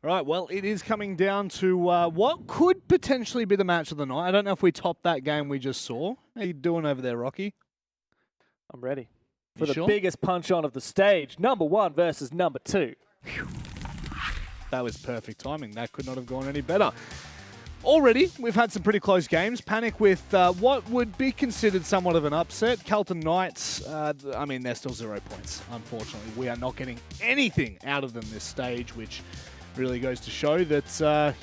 Right, well, it is coming down to what could potentially be the match of the night. I don't know if we topped that game we just saw. How you doing over there, Rocky? I'm ready. For the sure? biggest punch-on of the stage, number 1 versus number 2. That was perfect timing. That could not have gone any better. Already, we've had some pretty close games. Panic with what would be considered somewhat of an upset. Kelton Knights, they're still 0 points, unfortunately. We are not getting anything out of them this stage, which really goes to show that,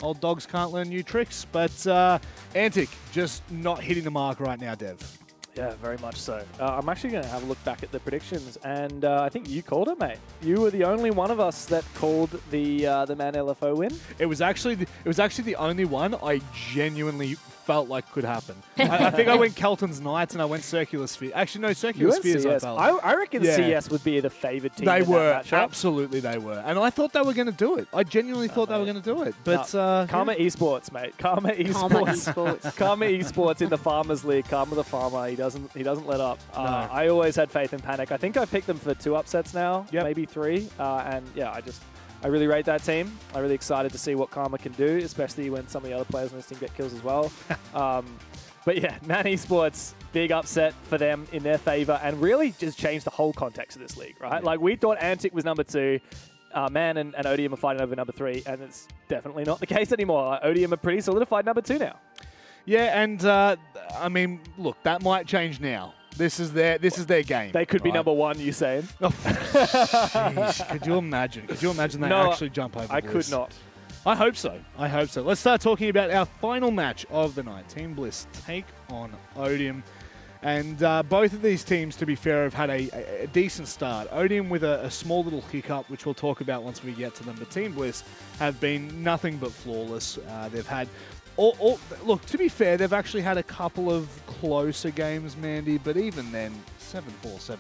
old dogs can't learn new tricks. But Antic, just not hitting the mark right now, Dev. Yeah, very much so. I'm actually going to have a look back at the predictions, and I think you called it, mate. You were the only one of us that called the Man LFO win. It was actually the only one I genuinely felt like could happen. I think I went Kelton's Knights and I went Circular Sphere. Actually, no, Circular Spheres CS. I felt. I reckon CS would be the favoured team. They in were, that matchup. absolutely they were. And I thought they were going to do it. I genuinely thought they were going to do it. But Karma Esports, mate. Karma Esports. Karma Esports in the Farmers League. Karma the Farmer. He doesn't let up. No. I always had faith in Panic. I think I picked them for 2 upsets now, maybe 3. I really rate that team. I'm really excited to see what Karma can do, especially when some of the other players on this team get kills as well. But yeah, Man Esports, big upset for them in their favor and really just changed the whole context of this league, right? Like we thought Antic was number 2, Man and Odium are fighting over number 3, and it's definitely not the case anymore. Odium are pretty solidified number 2 now. Yeah, and look, that might change now. This is their game. They could be number 1, you saying? Oh, jeez. Could you imagine? They actually jump over I Bliss? could not. I hope so. Let's start talking about our final match of the night. Team Bliss take on Odium. And both of these teams, to be fair, have had a decent start. Odium with a small little hiccup, which we'll talk about once we get to them. But Team Bliss have been nothing but flawless. They've had... look, to be fair, they've actually had a couple of closer games, Mandy, but even then, 7-4, 7-3 is not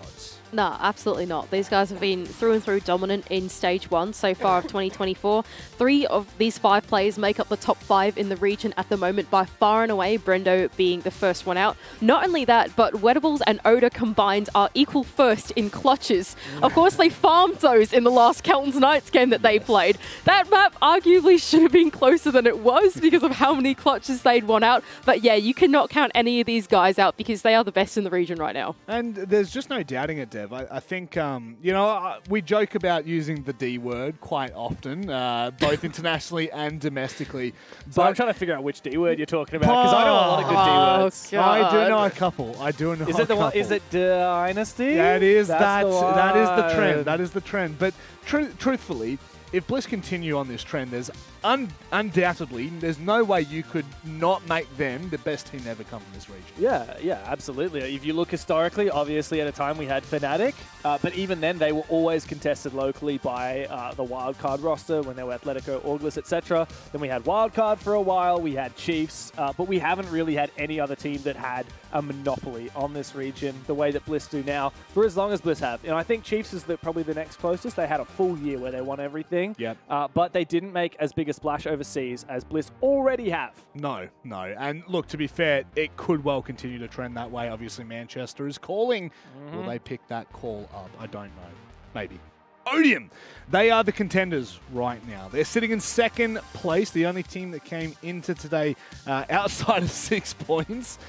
close. No, absolutely not. These guys have been through and through dominant in Stage 1 so far of 2024. 3 of these 5 players make up the top 5 in the region at the moment, by far and away, Brendo being the first one out. Not only that, but Wettables and Oda combined are equal first in clutches. Of course, they farmed those in the last Kelton's Knights game that they played. That map arguably should have been closer than it was because of how many clutches they'd won out. But yeah, you cannot count any of these guys out because they are the best in the region right now. And there's just no doubting it, Dev. I think, we joke about using the D word quite often, both internationally and domestically. So I'm trying to figure out which D word you're talking about, because I know a lot of good D words. God. I do know a couple. Is it the one? Is it Dynasty? That is the trend. That is the trend. But truthfully, if Bliss continue on this trend, there's undoubtedly, there's no way you could not make them the best team ever come from this region. Yeah, absolutely. If you look historically, obviously at a time we had Fnatic, but even then they were always contested locally by the wildcard roster when they were Atletico, Auglis, etc. Then we had wildcard for a while, we had Chiefs, but we haven't really had any other team that had a monopoly on this region the way that Bliss do now for as long as Bliss have. And I think Chiefs is probably the next closest. They had a full year where they won everything, but they didn't make as big a splash overseas as Bliss already have. No. And look, to be fair, it could well continue to trend that way. Obviously, Manchester is calling. Will they pick that call up? I don't know. Maybe. Odium, they are the contenders right now. They're sitting in 2nd place, the only team that came into today outside of 6 points.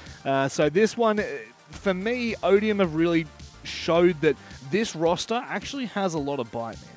So this one, for me, Odium have really showed that this roster actually has a lot of bite, man.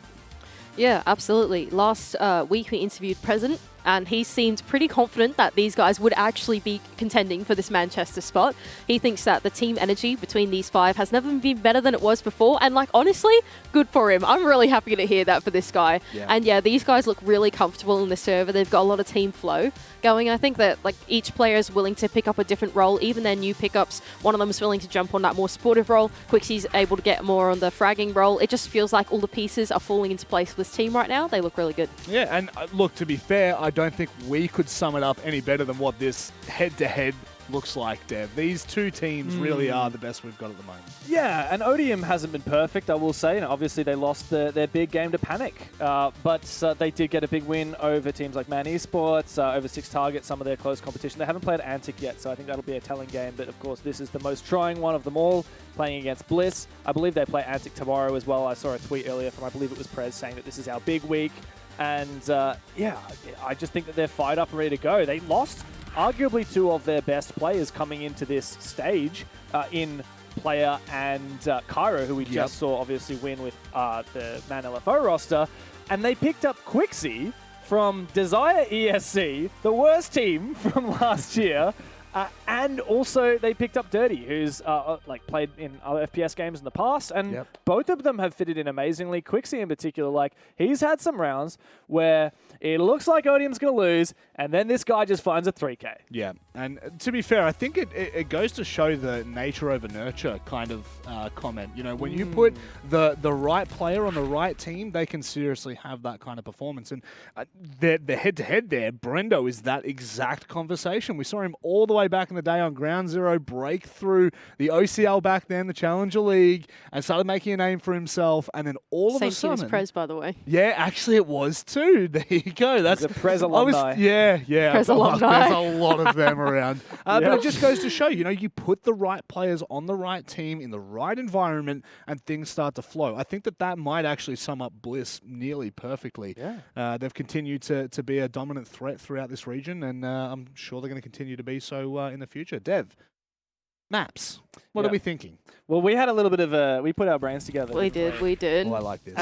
Yeah, absolutely. Last week we interviewed President, and he seemed pretty confident that these guys would actually be contending for this Manchester spot. He thinks that the team energy between these 5 has never been better than it was before, and honestly, good for him. I'm really happy to hear that for this guy. Yeah. And yeah, these guys look really comfortable in the server. They've got a lot of team flow going. I think that each player is willing to pick up a different role, even their new pickups. One of them is willing to jump on that more supportive role. Quixie's able to get more on the fragging role. It just feels like all the pieces are falling into place for this team right now. They look really good. Yeah, and look, to be fair, I don't think we could sum it up any better than what this head-to-head looks like, Dev. These two teams really are the best we've got at the moment. Yeah, and Odium hasn't been perfect, I will say. And obviously, they lost their big game to Panic. But they did get a big win over teams like Man Esports, over 6 targets, some of their close competition. They haven't played Antic yet, so I think that'll be a telling game. But of course, this is the most trying one of them all, playing against Bliss. I believe they play Antic tomorrow as well. I saw a tweet earlier from, I believe it was Prez, saying that this is our big week. And yeah, I just think that they're fired up and ready to go. They lost arguably 2 of their best players coming into this stage in Player and Cairo, who we just saw obviously win with the Man LFO roster. And they picked up Quixie from Desire ESC, the worst team from last year. And also they picked up Dirty, who's like played in other FPS games in the past, and both of them have fitted in amazingly. Quixie in particular, like he's had some rounds where it looks like Odium's going to lose, and then this guy just finds a 3K. Yeah, and to be fair, I think it goes to show the nature over nurture kind of comment. You know, when you put the right player on the right team, they can seriously have that kind of performance. And the head-to-head there, Brendo is that exact conversation. We saw him all the way back in the day on Ground Zero, break through the OCL back then, the Challenger League, and started making a name for himself. And then all of a sudden... Same team as Prez, by the way. Yeah, actually it was too. There you go. That's a Prez alumni. Yeah. Prez alumni. There's a lot of them around. But it just goes to show, you know, you put the right players on the right team in the right environment and things start to flow. I think that might actually sum up Bliss nearly perfectly. Yeah. They've continued to be a dominant threat throughout this region, and I'm sure they're going to continue to be so in the future. Dev, maps. What are we thinking? Well, we had a little bit of we put our brains together. We did. Oh, I like this.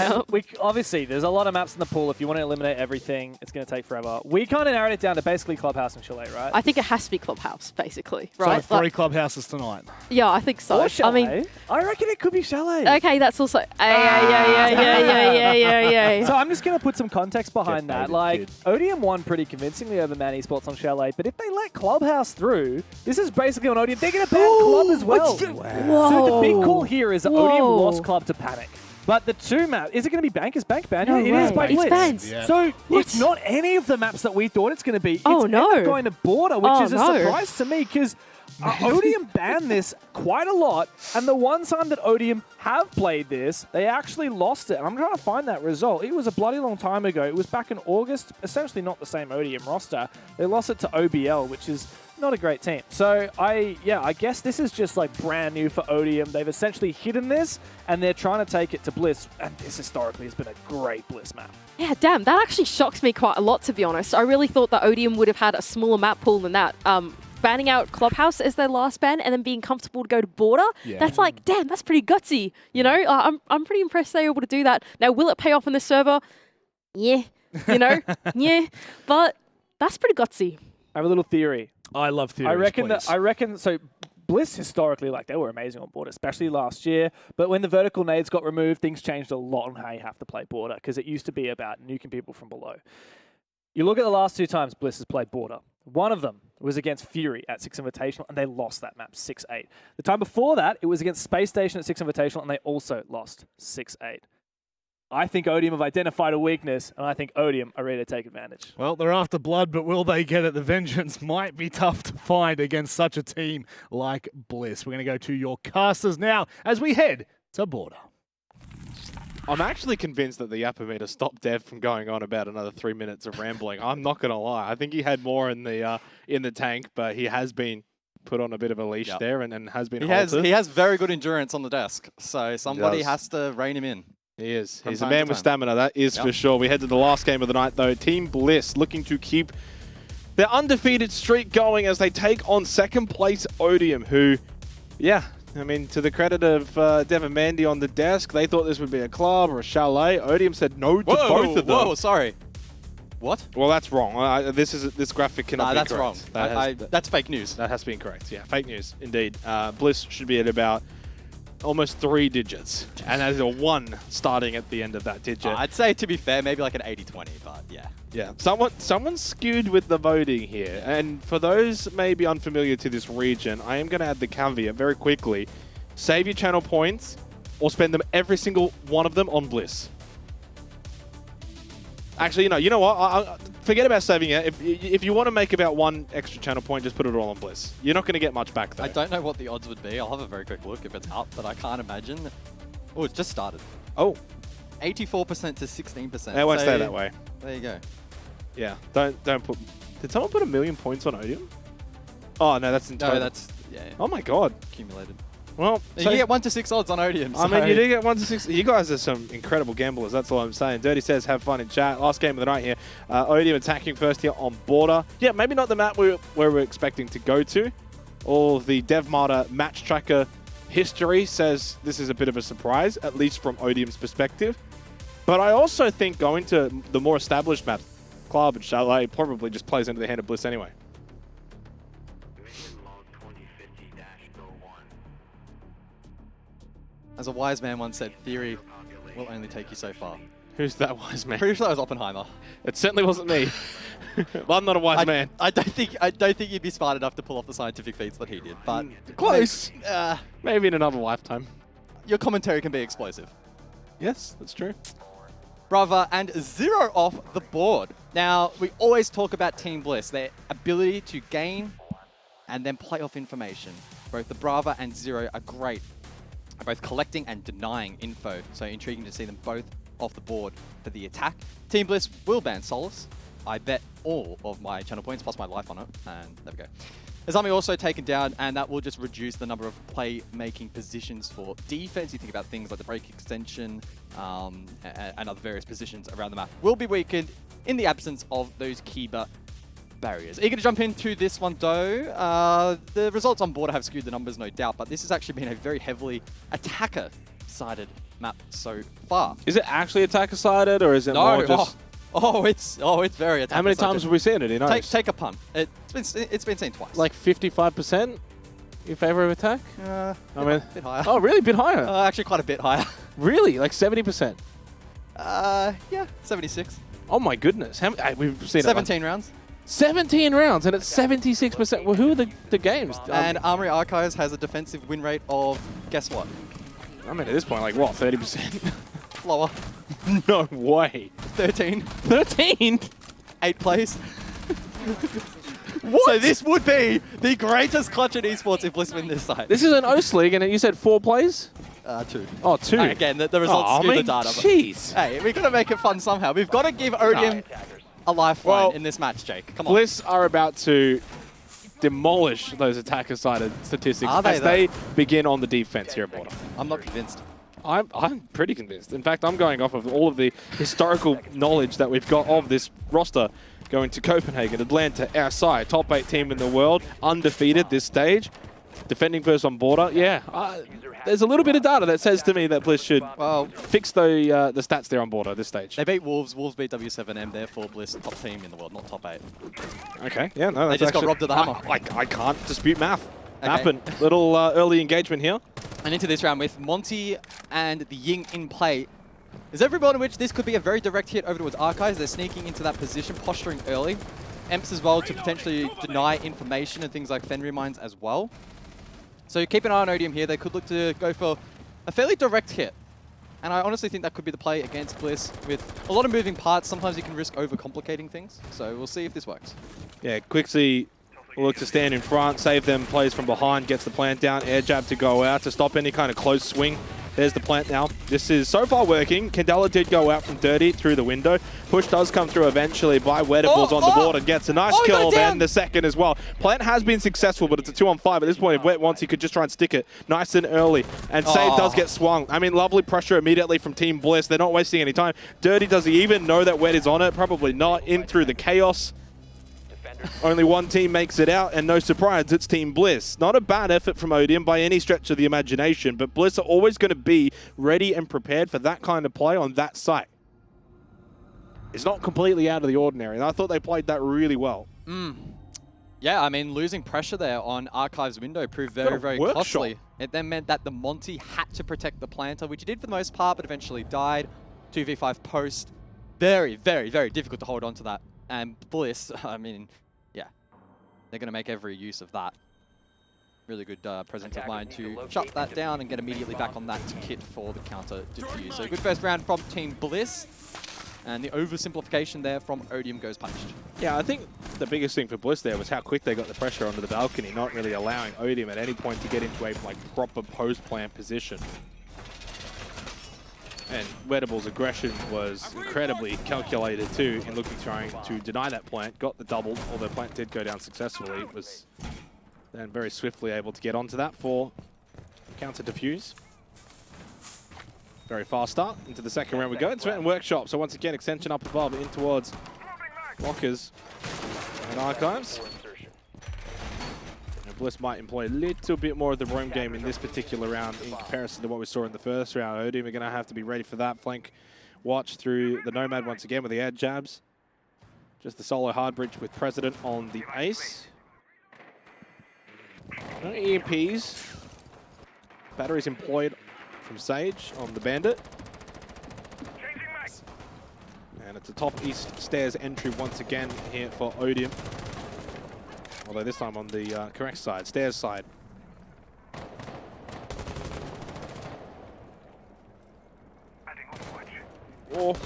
Obviously, there's a lot of maps in the pool. If you want to eliminate everything, it's going to take forever. We kind of narrowed it down to basically Clubhouse and Chalet, right? I think it has to be Clubhouse, basically, right? So 3 clubhouses tonight. Yeah, I think so. Or Chalet. I mean, I reckon it could be Chalet. Okay, that's also... Yeah. So I'm just going to put some context behind that. Like, kid. Odium won pretty convincingly over Man Esports on Chalet, but if they let Clubhouse through, this is basically on Odium. They're going to ban Club as well. Whoa. So the big call here is that Odium lost Club to Panic. But the 2 maps, is it going to be Bank? Is Bank banned? No it is by It's Blitz. banned. Yeah. So it's not any of the maps that we thought it's going to be. It's no. ended up going to Border, which is a no. surprise to me because Odium banned this quite a lot. And the one time that Odium have played this, they actually lost it. And I'm trying to find that result. It was a bloody long time ago. It was back in August. Essentially not the same Odium roster. They lost it to OBL, which is not a great team. So I guess this is just like brand new for Odium. They've essentially hidden this and they're trying to take it to Bliss. And this historically has been a great Bliss map. Yeah, damn, that actually shocks me quite a lot, to be honest. I really thought that Odium would have had a smaller map pool than that. Banning out Clubhouse as their last ban and then being comfortable to go to Border, that's like, damn, that's pretty gutsy. You know, I'm pretty impressed they were able to do that. Now, will it pay off on this server? Yeah. You know? Yeah. But that's pretty gutsy. I have a little theory. I love theories, I reckon so Bliss historically, like, they were amazing on Border, especially last year. But when the vertical nades got removed, things changed a lot on how you have to play Border because it used to be about nuking people from below. You look at the last 2 times Bliss has played Border. One of them was against Fury at 6 Invitational, and they lost that map 6-8. The time before that, it was against Space Station at 6 Invitational, and they also lost 6-8. I think Odium have identified a weakness, and I think Odium are ready to take advantage. Well, they're after blood, but will they get it? The vengeance might be tough to find against such a team like Bliss. We're going to go to your casters now as we head to Border. I'm actually convinced that the Yapamita stopped Dev from going on about another 3 minutes of rambling. I'm not going to lie. I think he had more in the tank, but he has been put on a bit of a leash there and has been halted. He has very good endurance on the desk, so somebody has to rein him in. He is. He's a man with stamina, that is for sure. We head to the last game of the night, though. Team Bliss looking to keep their undefeated streak going as they take on second place Odium, who, I mean, to the credit of Dev and Mandy on the desk, they thought this would be a club or a chalet. Odium said no to both of them. Whoa, sorry. What? Well, that's wrong. This graphic cannot be that's correct. wrong. That's fake news. That has to be incorrect. Yeah, fake news, indeed. Bliss should be at about almost 3 digits, and that is a 1 starting at the end of that digit. I'd say, to be fair, maybe like an 80-20, but yeah. Yeah, someone skewed with the voting here. And for those maybe unfamiliar to this region, I am going to add the caveat very quickly. Save your channel points or spend them every single one of them on Bliss. Actually, you know what? Forget about saving it. If you want to make about 1 extra channel point, just put it all on Bliss. You're not going to get much back though. I don't know what the odds would be. I'll have a very quick look if it's up, but I can't imagine. Oh, it just started. Oh. 84% to 16%. It won't stay that way. There you go. Yeah. Don't put. Did someone put 1 million points on Odium? Oh no, that's in total. No, that's Oh my god. accumulated. Well, So you get 1 to 6 odds on Odium. I mean, you do get 1 to 6. You guys are some incredible gamblers. That's all I'm saying. Dirty says, have fun in chat. Last game of the night here. Odium attacking first here on border. Yeah, maybe not the map where we're expecting to go to. All the DevMarta match tracker history says this is a bit of a surprise, at least from Odium's perspective. But I also think going to the more established maps, Club and Chalet, probably just plays into the hand of Bliss anyway. As a wise man once said, theory will only take you so far. Who's that wise man? Pretty sure that was Oppenheimer. It certainly wasn't me. I'm not a wise man. I don't think you'd be smart enough to pull off the scientific feats that he did, but close. Maybe in another lifetime. Your commentary can be explosive. Yes, that's true. Brava and Zero off the board. Now, we always talk about Team Bliss, their ability to gain and then play off information. Both the Brava and Zero are great at both collecting and denying info, so intriguing to see them both off the board for the attack. Team Bliss will ban Solace. I bet all of my channel points plus my life on it, and there we go. Azami also taken down, and that will just reduce the number of play-making positions for defense. You think about things like the break extension and other various positions around the map will be weakened in the absence of those Kiba barriers. Eager to jump into this one though. The results on border have skewed the numbers, no doubt, but this has actually been a very heavily attacker-sided map so far. Is it actually attacker-sided, or is it more just... It's very attacker-sided. How many times have we seen it? You know, take a punt. It's been seen twice. Like 55% in favor of attack? I mean, a bit higher. Oh, really? A bit higher? Actually, quite a bit higher. Really? Like 70%? Yeah, 76. Oh my goodness. We've seen 17 rounds. 17 rounds, and it's 76%. Well, who are the games? And Armory Archives has a defensive win rate of, guess what? I mean, at this point, like, what, 30%? Lower. No way. 13. 13? 8 plays. What? So this would be the greatest clutch in esports if Bliss win this side. This is an OCE league, and you said 4 plays? 2. Oh, 2. Again, the results skew the data. Jeez. Hey, we've got to make it fun somehow. We've got to give Odium a lifeline in this match, Jake. Come on. Bliss are about to demolish those attacker-sided statistics as they begin on the defense here at border. I'm not convinced. I'm pretty convinced. In fact, I'm going off of all of the historical knowledge that we've got of this roster going to Copenhagen, Atlanta, our side, top 8 team in the world, undefeated this stage, defending first on border. Yeah, there's a little bit of data that says to me that Bliss should fix the stats there on border at this stage. They beat Wolves. Wolves beat W7M. Therefore, Bliss top team in the world, not top 8. Okay, yeah, no, they just got robbed of the hammer. I can't dispute math. Happened. Little early engagement here. And into this round with Monty and the Ying in play. There's every point in which this could be a very direct hit over towards Archives. They're sneaking into that position, posturing early. Emps as well to potentially deny information and things like Fenrir mines as well. So keep an eye on Odium here. They could look to go for a fairly direct hit. And I honestly think that could be the play against Bliss. With a lot of moving parts, sometimes you can risk overcomplicating things. So we'll see if this works. Yeah, Quixie will look to stand in front, save them plays from behind, gets the plant down, air jab to go out to stop any kind of close swing. There's the plant now. This is so far working. Candela did go out from Dirty through the window. Push does come through eventually by Wettables on the board and gets a nice kill, and the second as well. Plant has been successful, but it's a 2-on-5. At this point, if Wet wants, he could just try and stick it nice and early. And save does get swung. I mean, lovely pressure immediately from Team Bliss. They're not wasting any time. Dirty, does he even know that Wet is on it? Probably not. In through the chaos. Only one team makes it out, and no surprise, it's Team Bliss. Not a bad effort from Odium by any stretch of the imagination, but Bliss are always going to be ready and prepared for that kind of play on that site. It's not completely out of the ordinary, and I thought they played that really well. Yeah, I mean, losing pressure there on Archives window proved very, very costly. It then meant that the Monty had to protect the planter, which he did for the most part, but eventually died. 2v5 post. Very, very, very difficult to hold on to that. And Bliss, I mean, yeah, they're going to make every use of that. Really good presence of mind to shut that down and get immediately back on that kit for the counter defuse. So good first round from Team Bliss. And the oversimplification there from Odium goes punished. Yeah, I think the biggest thing for Bliss there was how quick they got the pressure onto the balcony, not really allowing Odium at any point to get into a proper post-plant position. And Weddable's aggression was incredibly calculated too in trying to deny that plant. Got the double, although plant did go down successfully. Was then very swiftly able to get onto that for counter defuse. Very fast start into the second round we go. It's Sweat and Workshop. So once again, extension up above in towards Lockers and Archives. And Bliss might employ a little bit more of the roam game in this particular round in comparison to what we saw in the first round. Odium are going to have to be ready for that. Flank watch through the Nomad once again with the air jabs. Just the solo hard bridge with President on the ace. No EMPs. Batteries employed from Sage on the Bandit. And it's a top east stairs entry once again here for Odium. Although this time on the correct side, stairs side. Oh.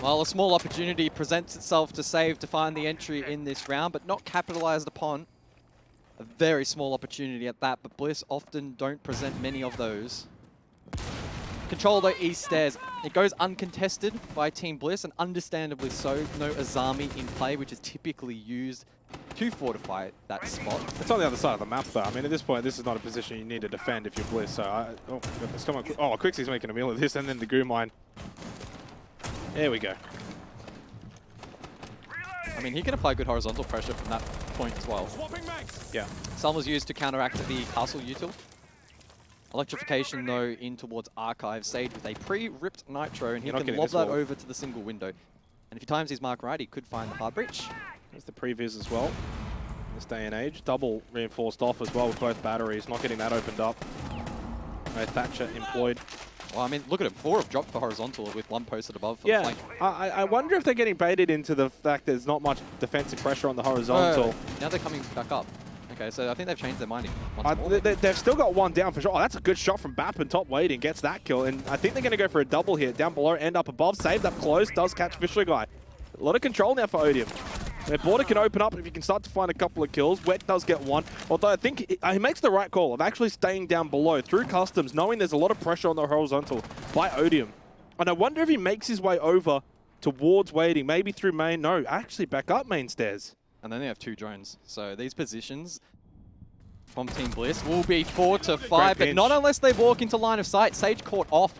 Well, a small opportunity presents itself to save to find the entry in this round, but not capitalized upon. A very small opportunity at that, but Bliss often don't present many of those. Control the east stairs. It goes uncontested by Team Bliss, and understandably so. No Azami in play, which is typically used to fortify that spot. It's on the other side of the map, though. I mean, at this point, this is not a position you need to defend if you're Bliss. So, oh, goodness, come on. Oh, Quixie's making a meal of this, and then the goo mine. There we go. I mean, he can apply good horizontal pressure from that point as well. Yeah. Some was used to counteract the castle util. Electrification, though, in towards Archive. Sage with a pre-ripped Nitro, and he can lob that over to the single window. And if he times his mark right, he could find the hard breach. There's the previs as well. In this day and age. Double reinforced off as well with both batteries. Not getting that opened up. No Thatcher employed. Well, I mean, look at it. 4 have dropped for horizontal with 1 posted above for yeah, the flank. I wonder if they're getting baited into the fact there's not much defensive pressure on the horizontal. Now they're coming back up. Okay, so I think they've changed their mind once more. They've still got one down for sure. Oh, that's a good shot from Bap and top waiting. Gets that kill. And I think they're going to go for a double here. Down below, end up above. Saved up close. Does catch Fisher Guy. A lot of control now for Odium. Their border can open up if you can start to find a couple of kills. Wet does get one. Although I think he makes the right call of actually staying down below through customs, knowing there's a lot of pressure on the horizontal by Odium. And I wonder if he makes his way over towards waiting, maybe through main. No, actually back up main stairs. And then they have 2 drones. So these positions from Team Bliss will be 4 to 5, but not unless they walk into line of sight. Sage caught off.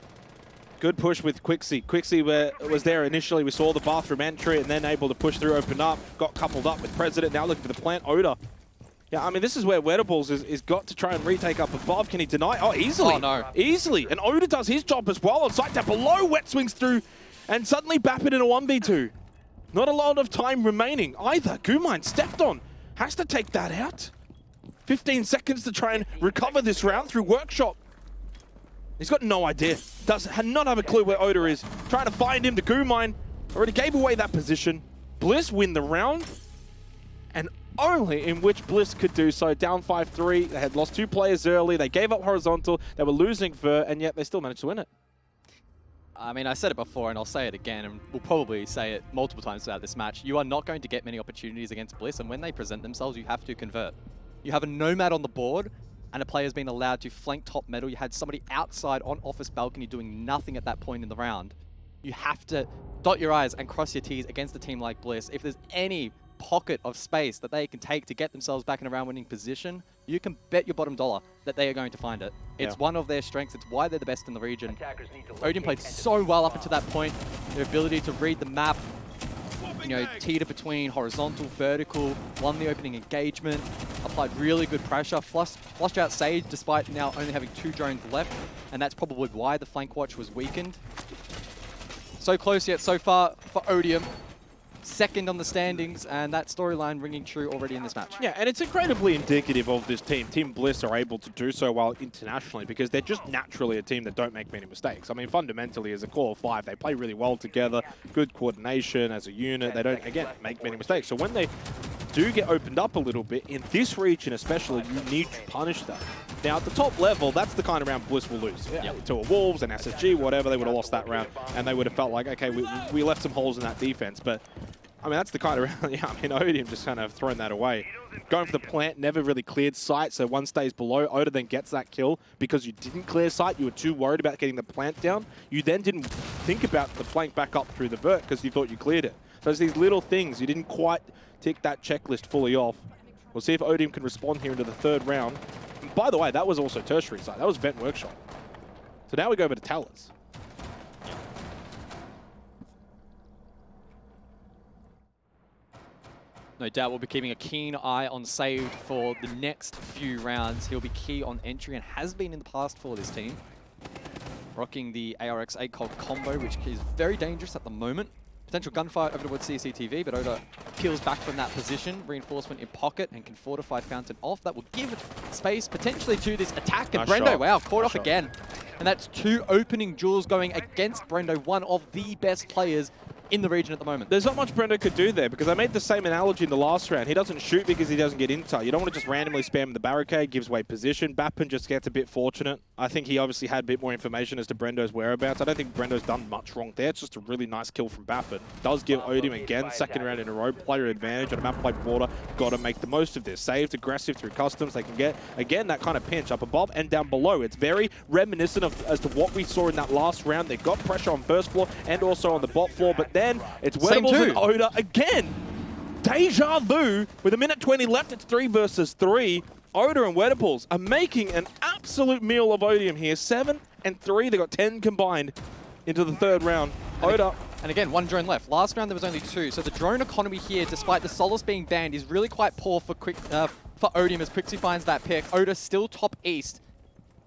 Good push with Quixie. Quixie was there initially. We saw the bathroom entry and then able to push through, open up. Got coupled up with President. Now looking for the plant. Oda. Yeah, I mean, this is where Wedables is got to try and retake up above. Can he deny? Oh, easily. Oh, no. Easily. And Oda does his job as well. On site down below, Wet swings through and suddenly Bap it in a 1v2. Not a lot of time remaining either. Goomine stepped on. Has to take that out. 15 seconds to try and recover this round through Workshop. He's got no idea. Does not have a clue where Oda is. Trying to find him. The goo mine already gave away that position. Bliss win the round. And only in which Bliss could do so. Down 5-3. They had lost 2 players early. They gave up horizontal. They were losing Ver, and yet they still managed to win it. I mean, I said it before, and I'll say it again, and we'll probably say it multiple times throughout this match. You are not going to get many opportunities against Bliss, and when they present themselves, you have to convert. You have a Nomad on the board, and a player's been allowed to flank top metal. You had somebody outside on office balcony doing nothing at that point in the round. You have to dot your I's and cross your T's against a team like Bliss. If there's any pocket of space that they can take to get themselves back in a round-winning position, you can bet your bottom dollar that they are going to find it. It's one of their strengths. It's why they're the best in the region. Odium played so well up until that point. Their ability to read the map, you know, teeter between horizontal, vertical, won the opening engagement, applied really good pressure, flushed out Sage despite now only having 2 drones left, and that's probably why the flank watch was weakened. So close yet so far for Odium. Second on the standings, and that storyline ringing true already in this match. Yeah, and it's incredibly indicative of this team. Team Bliss are able to do so well internationally because they're just naturally a team that don't make many mistakes. I mean, fundamentally, as a core of 5, they play really well together, good coordination as a unit. They don't, again, make many mistakes. So when they do get opened up a little bit, in this region especially, you need to punish that. Now, at the top level, that's the kind of round Bliss will lose. To a Wolves, an SSG, whatever, they would have lost that round, and they would have felt like, okay, we left some holes in that defense. But, I mean, that's the kind of round, yeah, I mean, Odium just kind of thrown that away. Going for the plant, never really cleared sight, so one stays below. Oda then gets that kill because you didn't clear sight. You were too worried about getting the plant down. You then didn't think about the flank back up through the vert because you thought you cleared it. So it's these little things. You didn't quite tick that checklist fully off. We'll see if Odium can respond here into the third round. And by the way, that was also tertiary side. That was Vent Workshop. So now we go over to Towers. No doubt we'll be keeping a keen eye on Save for the next few rounds. He'll be key on entry and has been in the past for this team. Rocking the ARX ACOG combo, which is very dangerous at the moment. Potential gunfight over towards CCTV, but Oda peels back from that position. Reinforcement in pocket and can fortify Fountain off. That will give space potentially to this attack. And Brendo, wow, caught off again. And that's 2 opening duels going against Brendo, one of the best players in the region at the moment. There's not much Brendo could do there because I made the same analogy in the last round. He doesn't shoot because he doesn't get intel. You don't want to just randomly spam the barricade, gives away position. Bappin just gets a bit fortunate. I think he obviously had a bit more information as to Brendo's whereabouts. I don't think Brendo's done much wrong there. It's just a really nice kill from Bappin. Does give Odium again, second round in a row, player advantage on a map like Border. Got to make the most of this. Saved, aggressive through customs. They can get, again, that kind of pinch up above and down below. It's very reminiscent of as to what we saw in that last round. They got pressure on first floor and also on the bot floor, but then it's and Oda again. Deja vu. With a minute 20 left, it's 3 versus 3. Oda and Wedables are making an absolute meal of Odium here. 7 and 3. They got 10 combined into the third round. Oda. And again, 1 drone left. Last round there was only 2. So the drone economy here, despite the Solace being banned, is really quite poor for Odium as Quixie finds that pick. Oda still top east.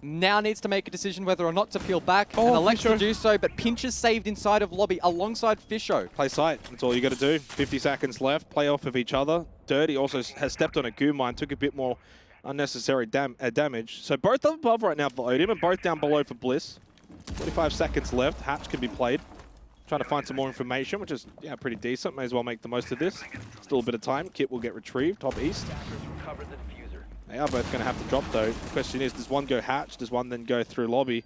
Now needs to make a decision whether or not to peel back, and elects to do so, but Pinch is saved inside of lobby alongside Fisho. Play sight, that's all you got to do. 50 seconds left, play off of each other. Dirty also has stepped on a goo mine, took a bit more unnecessary damage. So both up above right now for Odium and both down below for Bliss. 45 seconds left, Hatch can be played. Trying to find some more information, which is pretty decent. May as well make the most of this. Still a bit of time. Kit will get retrieved, top east. They are both going to have to drop, though. The question is, does one go hatch? Does one then go through lobby?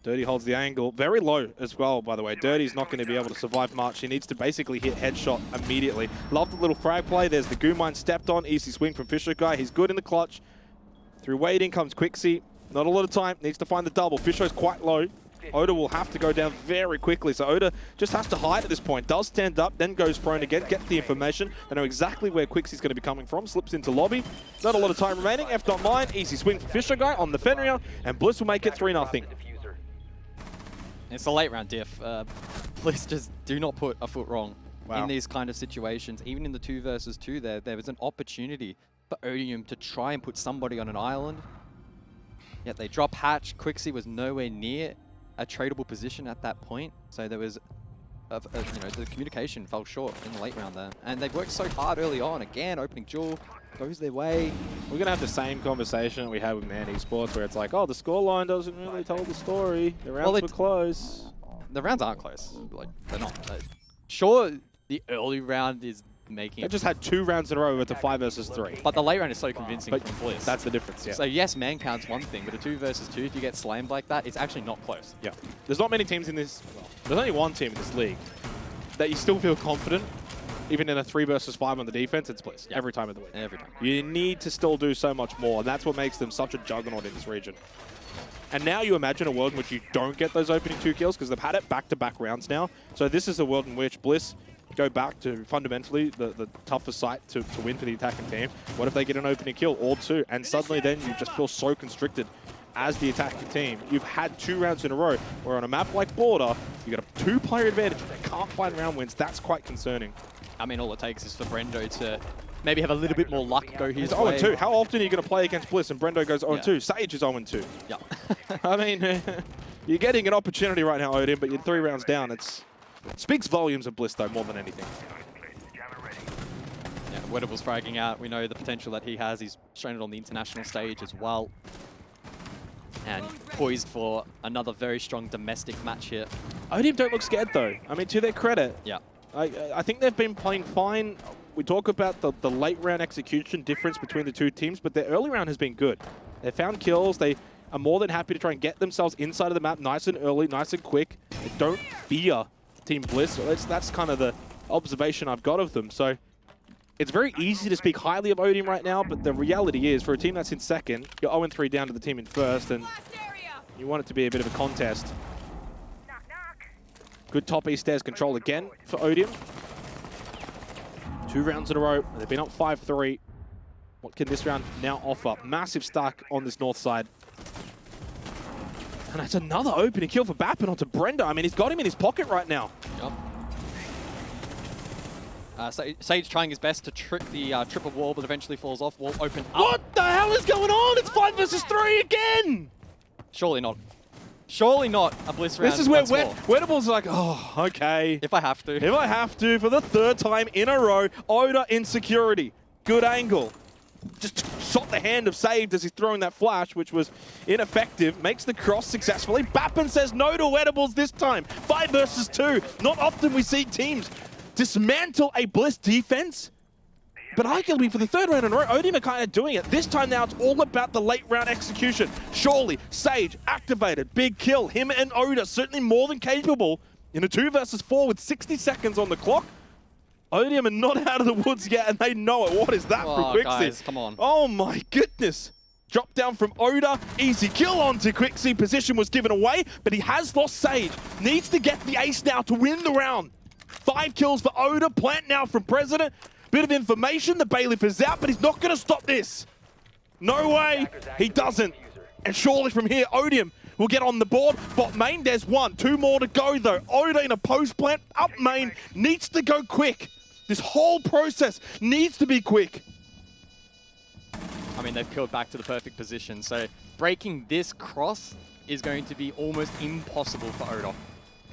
Dirty holds the angle. Very low as well, by the way. Dirty's not going to be able to survive much. He needs to basically hit headshot immediately. Love the little frag play. There's the goo mine stepped on. Easy swing from Fisher guy. He's good in the clutch. Through waiting comes Quixie. Not a lot of time. Needs to find the double. Fisher's quite low. Oda will have to go down very quickly, so Oda just has to hide at this point. Does stand up, then goes prone again, gets the information. They know exactly where Quixie's going to be coming from. Slips into lobby. Not a lot of time remaining. F.mine, easy swing for Fisher guy on the Fenrir, and Bliss will make it 3-0. It's a late round diff. Bliss just do not put a foot wrong in these kind of situations. Even in the 2 versus 2 there was an opportunity for Odium to try and put somebody on an island. Yet they drop hatch. Quixie was nowhere near a tradable position at that point, so there was, the communication fell short in the late round there. And they've worked so hard early on. Again, opening duel goes their way. We're gonna have the same conversation that we had with Man Esports, where it's like, oh, the scoreline doesn't really tell the story. The rounds were close. The rounds aren't close. Like, they're not. Sure, the early round is making. They just had 2 rounds in a row with a 5 versus 3. But the late round is so convincing from Bliss. That's the difference, yeah. So yes, man count's one thing, but a 2 versus 2, if you get slammed like that, it's actually not close. Yeah. There's not many teams in this, there's only one team in this league that you still feel confident, even in a 3 versus 5 on the defense, it's Bliss. Every time of the week. Every time. You need to still do so much more, and that's what makes them such a juggernaut in this region. And now you imagine a world in which you don't get those opening 2 kills, because they've had it back-to-back rounds now. So this is a world in which Bliss go back to fundamentally the toughest site to win for the attacking team. What if they get an opening kill or 2? And suddenly then you just feel so constricted as the attacking team. You've had 2 rounds in a row where on a map like Border, you got a 2-player advantage. They can't find round wins. That's quite concerning. I mean, all it takes is for Brendo to maybe have a little bit more luck go his way. It's 0-2. How often are you going to play against Bliss and Brendo goes 0-2? Sage is 0-2. Yeah. I mean, you're getting an opportunity right now, Odium, but you're 3 rounds down. It speaks volumes of Bliss, though, more than anything. Yeah, Wedables fragging out. We know the potential that he has. He's shown it on the international stage as well. And poised for another very strong domestic match here. Odium don't look scared, though. I mean, to their credit. Yeah. I think they've been playing fine. We talk about the late round execution difference between the 2 teams, but their early round has been good. They found kills. They are more than happy to try and get themselves inside of the map nice and early, nice and quick. They don't fear Team Bliss. So that's kind of the observation I've got of them. So it's very easy to speak highly of Odium right now, but the reality is, for a team that's in second, you're 0-3 down to the team in first, and you want it to be a bit of a contest. Good top east stairs control again for Odium. 2 rounds in a row. They've been up 5-3. What can this round now offer? Massive stack on this north side. And that's another opening kill for Bappin onto Brenda. I mean, he's got him in his pocket right now. Yep. Sage trying his best to trick the triple wall, but eventually falls off. Wall open up. What the hell is going on? It's 5 versus 3 again! Surely not. Surely not a Bliss round. This is where Weddable's like, oh, okay. If I have to. If I have to, for the 3rd time in a row, Oda insecurity. Good angle. Just shot the hand of Saved as he's throwing that flash, which was ineffective. Makes the cross successfully. Bappin says no to Wedables this time. 5 versus 2. Not often we see teams dismantle a Bliss defense. But arguably for the 3rd round in a row, Odium are kind of doing it. This time now, it's all about the late round execution. Surely, Sage activated, big kill. Him and Oda certainly more than capable in a 2 versus 4 with 60 seconds on the clock. Odium are not out of the woods yet, and they know it. What is that from Quixie? Guys, come on. Oh my goodness. Drop down from Oda. Easy kill onto Quixie. Position was given away, but he has lost Sage. Needs to get the ace now to win the round. 5 kills for Oda. Plant now from President. Bit of information, the bailiff is out, but he's not going to stop this. No way, he doesn't. And surely from here, Odium will get on the board. Bot main, there's 1. 2 more to go though. Oda in a post plant, up main, needs to go quick. This whole process needs to be quick. I mean, they've killed back to the perfect position, so breaking this cross is going to be almost impossible for Oda.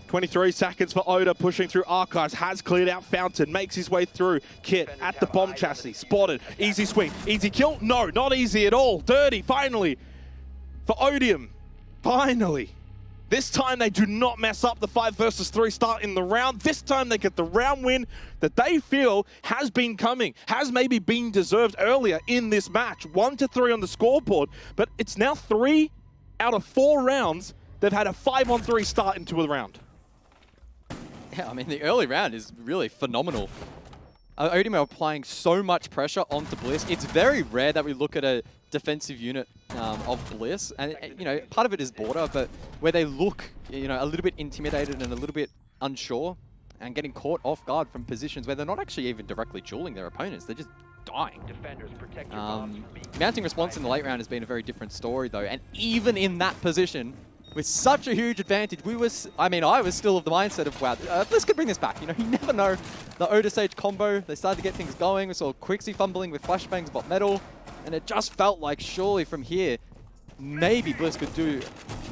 23 seconds for Oda, pushing through Archives, has cleared out Fountain, makes his way through. Kit at the bomb chassis, spotted, easy swing, easy kill? No, not easy at all. Dirty, finally, for Odium, finally. This time they do not mess up the 5 versus 3 start in the round. This time they get the round win that they feel has been coming, has maybe been deserved earlier in this match. 1-3 on the scoreboard, but it's now 3 out of 4 rounds they've had a 5-on-3 start into a round. Yeah, I mean, the early round is really phenomenal. Odium are applying so much pressure onto Bliss. It's very rare that we look at a defensive unit of Bliss, and you know, part of it is border, but where they look, you know, a little bit intimidated and a little bit unsure, and getting caught off guard from positions where they're not actually even directly dueling their opponents, they're just dying. Mounting response in the late round has been a very different story though, and even in that position, with such a huge advantage, I was still of the mindset of, wow, Bliss could bring this back. You know, you never know. The Oda Sage combo, they started to get things going. We saw Quixie fumbling with flashbangs, bot metal, and it just felt like surely from here, maybe Bliss could do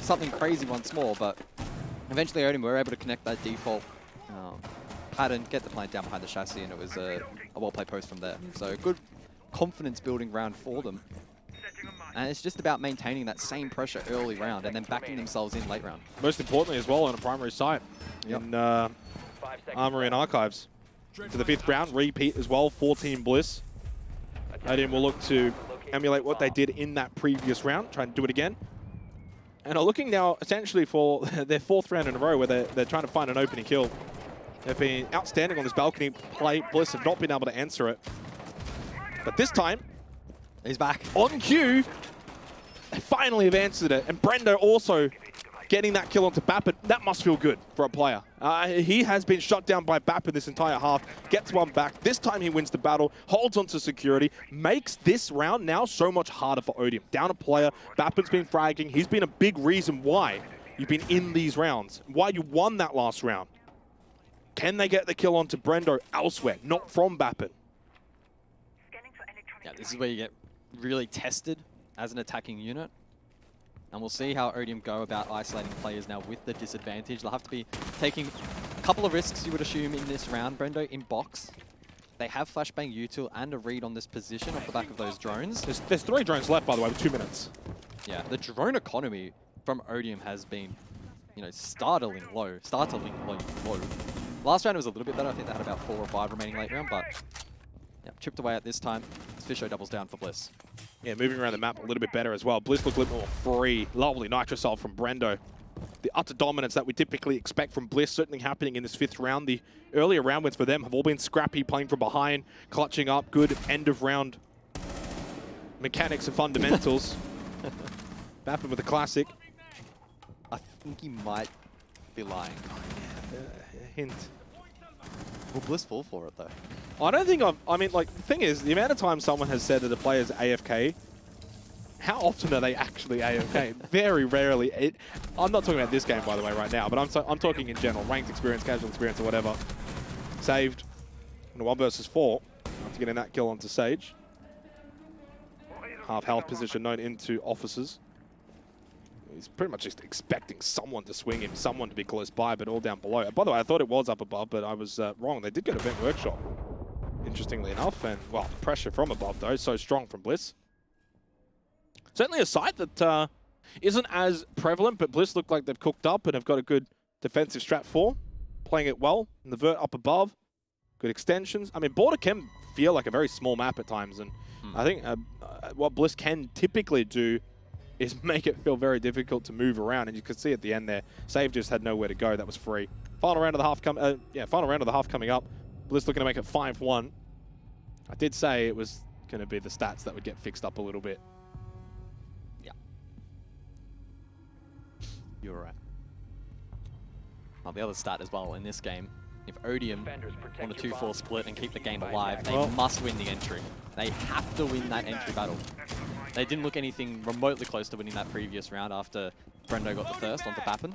something crazy once more, but eventually Odium were able to connect that default pattern, get the plant down behind the chassis, and it was a well-played post from there. So good confidence-building round for them. And it's just about maintaining that same pressure early round and then backing themselves in late round. Most importantly as well on a primary site in Armory and Archives. To the 5th round, repeat as well for Team Bliss. Odium will look to emulate what they did in that previous round, try and do it again. And are looking now essentially for their 4th round in a row where they're trying to find an opening kill. They've been outstanding on this balcony play. Bliss have not been able to answer it. But this time, he's back. On cue, they finally have answered it. And Brendo also getting that kill onto Bappin. That must feel good for a player. He has been shot down by Bappin this entire half. Gets one back. This time he wins the battle, holds onto security, makes this round now so much harder for Odium. Down a player, Bappin's been fragging. He's been a big reason why you've been in these rounds, why you won that last round. Can they get the kill onto Brendo elsewhere, not from Bappin? Yeah, this is where you get really tested as an attacking unit. And we'll see how Odium go about isolating players now with the disadvantage. They'll have to be taking a couple of risks, you would assume, in this round. Brendo in box. They have flashbang util and a read on this position off the back of those drones. There's 3 drones left, by the way, with 2 minutes. Yeah, the drone economy from Odium has been, you know, startlingly low. Last round it was a little bit better. I think they had about 4 or 5 remaining late round, but yeah, chipped away at this time. Fisher doubles down for Bliss. Yeah, moving around the map a little bit better as well. Bliss look a little more free. Lovely nitro assault from Brendo. The utter dominance that we typically expect from Bliss certainly happening in this 5th round. The earlier round wins for them have all been scrappy, playing from behind, clutching up, good end of round mechanics and fundamentals. Bappin with a classic. I think he might be lying. Hint. Will Bliss fall for it, though? I don't think I mean, like, the thing is, the amount of time someone has said that a player's AFK, how often are they actually AFK? Very rarely. I'm not talking about this game, by the way, right now, but I'm talking in general. Ranked experience, casual experience, or whatever. Saved in a 1 versus 4 after getting that kill onto Sage. Half health position known into officers. He's pretty much just expecting someone to swing him, someone to be close by, but all down below. By the way, I thought it was up above, but I was wrong. They did get a vent workshop, interestingly enough. And, well, the pressure from above, though, so strong from Bliss. Certainly a site that isn't as prevalent, but Bliss look like they've cooked up and have got a good defensive strat for. Playing it well. And the vert up above. Good extensions. I mean, Border can feel like a very small map at times. And I think what Bliss can typically do is make it feel very difficult to move around. And you can see at the end there, Save just had nowhere to go. That was free. Final round of the half coming up. Bliss looking to make it 5-1. I did say it was going to be the stats that would get fixed up a little bit. Yeah. You're right. Well, the other stat as well in this game, if Odium want a 2-4 split and keep the game alive, they must win the entry. They have to win that entry battle. They didn't look anything remotely close to winning that previous round after Brendo got the first onto Bappin.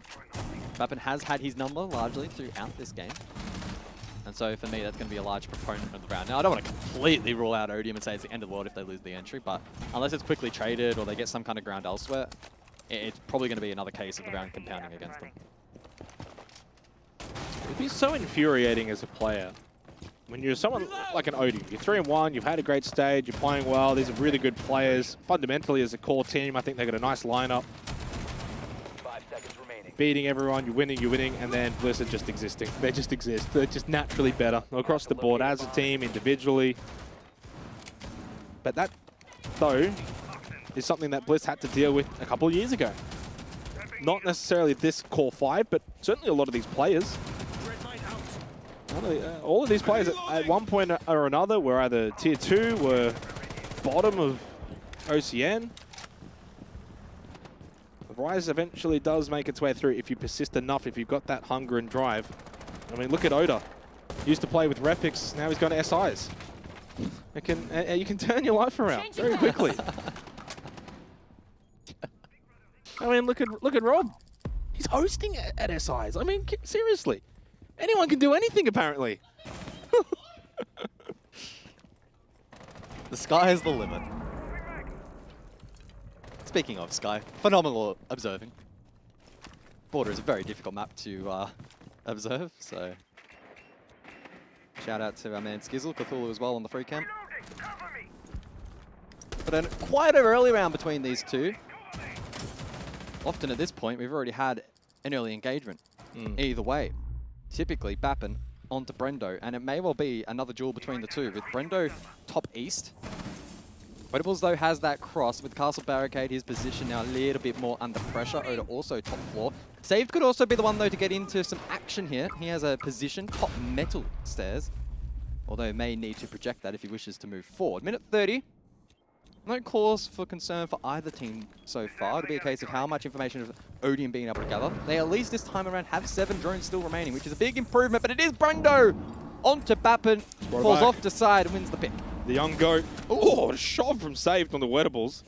Bappin has had his number largely throughout this game. And so for me, that's going to be a large proponent of the round. Now, I don't want to completely rule out Odium and say it's the end of the world if they lose the entry, but unless it's quickly traded or they get some kind of ground elsewhere, it's probably going to be another case of the round compounding against them. It'd be so infuriating as a player when you're someone like an Odium. You're 3-1, you've had a great stage, you're playing well, these are really good players. Fundamentally, as a core team, I think they've got a nice lineup. 5 seconds remaining. Beating everyone, you're winning, and then Bliss are just existing. They just exist. They're just naturally better across the board as a team, individually. But that, though, is something that Bliss had to deal with a couple of years ago. Not necessarily this core 5, but certainly a lot of these players. All of these players at one point or another were either tier 2, were bottom of OCN. The Rise eventually does make its way through if you persist enough, if you've got that hunger and drive. I mean, look at Oda. Used to play with Repics, now he's gone to SIs. You can turn your life around very quickly. I mean, look at Rob. He's hosting at SIs. I mean, seriously. Anyone can do anything, apparently. The sky is the limit. Speaking of sky, phenomenal observing. Border is a very difficult map to observe, so shout out to our man Skizzle, Cthulhu as well on the free camp. But quite an early round between these two. Often at this point, we've already had an early engagement. Either way. Typically, Bappin onto Brendo, and it may well be another duel between the two, with Brendo top east. Wedables, though, has that cross with Castle Barricade, his position now a little bit more under pressure. Oda also top floor. Saved could also be the one, though, to get into some action here. He has a position, top metal stairs, although he may need to project that if he wishes to move forward. Minute 30. No cause for concern for either team so far. It'll be a case of how much information is Odium being able to gather. They at least this time around have 7 drones still remaining, which is a big improvement, but it is Brendo onto Bappin, falls off to side and wins the pick. The young goat. Oh, what a shot from Saved on the Wedables.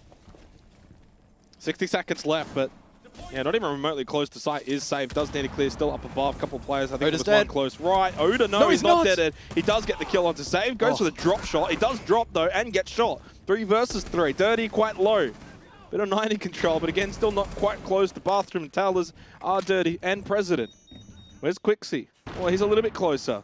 60 seconds left, but yeah, not even remotely close to sight is Saved. Does need to clear, still up above. A couple of players, I think Oda's it was one dead. close right. Oda, no, he's not dead. He does get the kill onto Saved. Goes for the drop shot. He does drop, though, and get shot. 3 versus 3. Dirty, quite low. Bit of 90 control, but again, still not quite close. The bathroom towers are Dirty and President. Where's Quixie? Well, he's a little bit closer.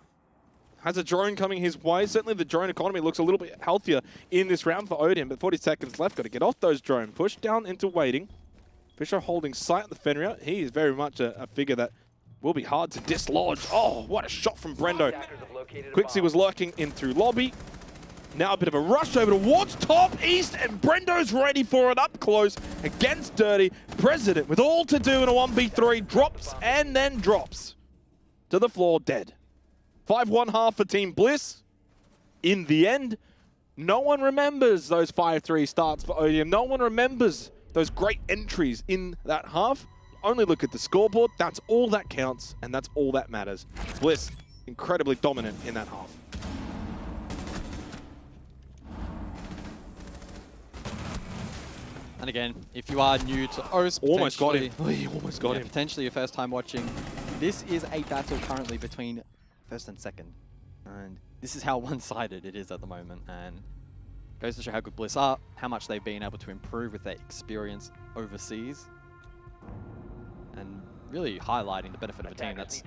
Has a drone coming his way. Certainly the drone economy looks a little bit healthier in this round for Odium, but 40 seconds left. Got to get off those drones. Push down into waiting. Fisher holding sight of the Fenrir. He is very much a figure that will be hard to dislodge. Oh, what a shot from Brendo. Quixie was lurking in through lobby. Now a bit of a rush over towards top east, and Brendo's ready for it up close against Dirty. President with all to do in a 1v3, drops and then drops to the floor dead. 5-1 half for Team Bliss. In the end, no one remembers those 5-3 starts for Odium. No one remembers those great entries in that half. Only look at the scoreboard. That's all that counts, and that's all that matters. Bliss, incredibly dominant in that half. And again, if you are new to OCE, Almost got him. He almost got him. Potentially your first time watching, this is a battle currently between first and second. And this is how one-sided it is at the moment. And goes to show how good Bliss are, how much they've been able to improve with their experience overseas. And really highlighting the benefit of a team that's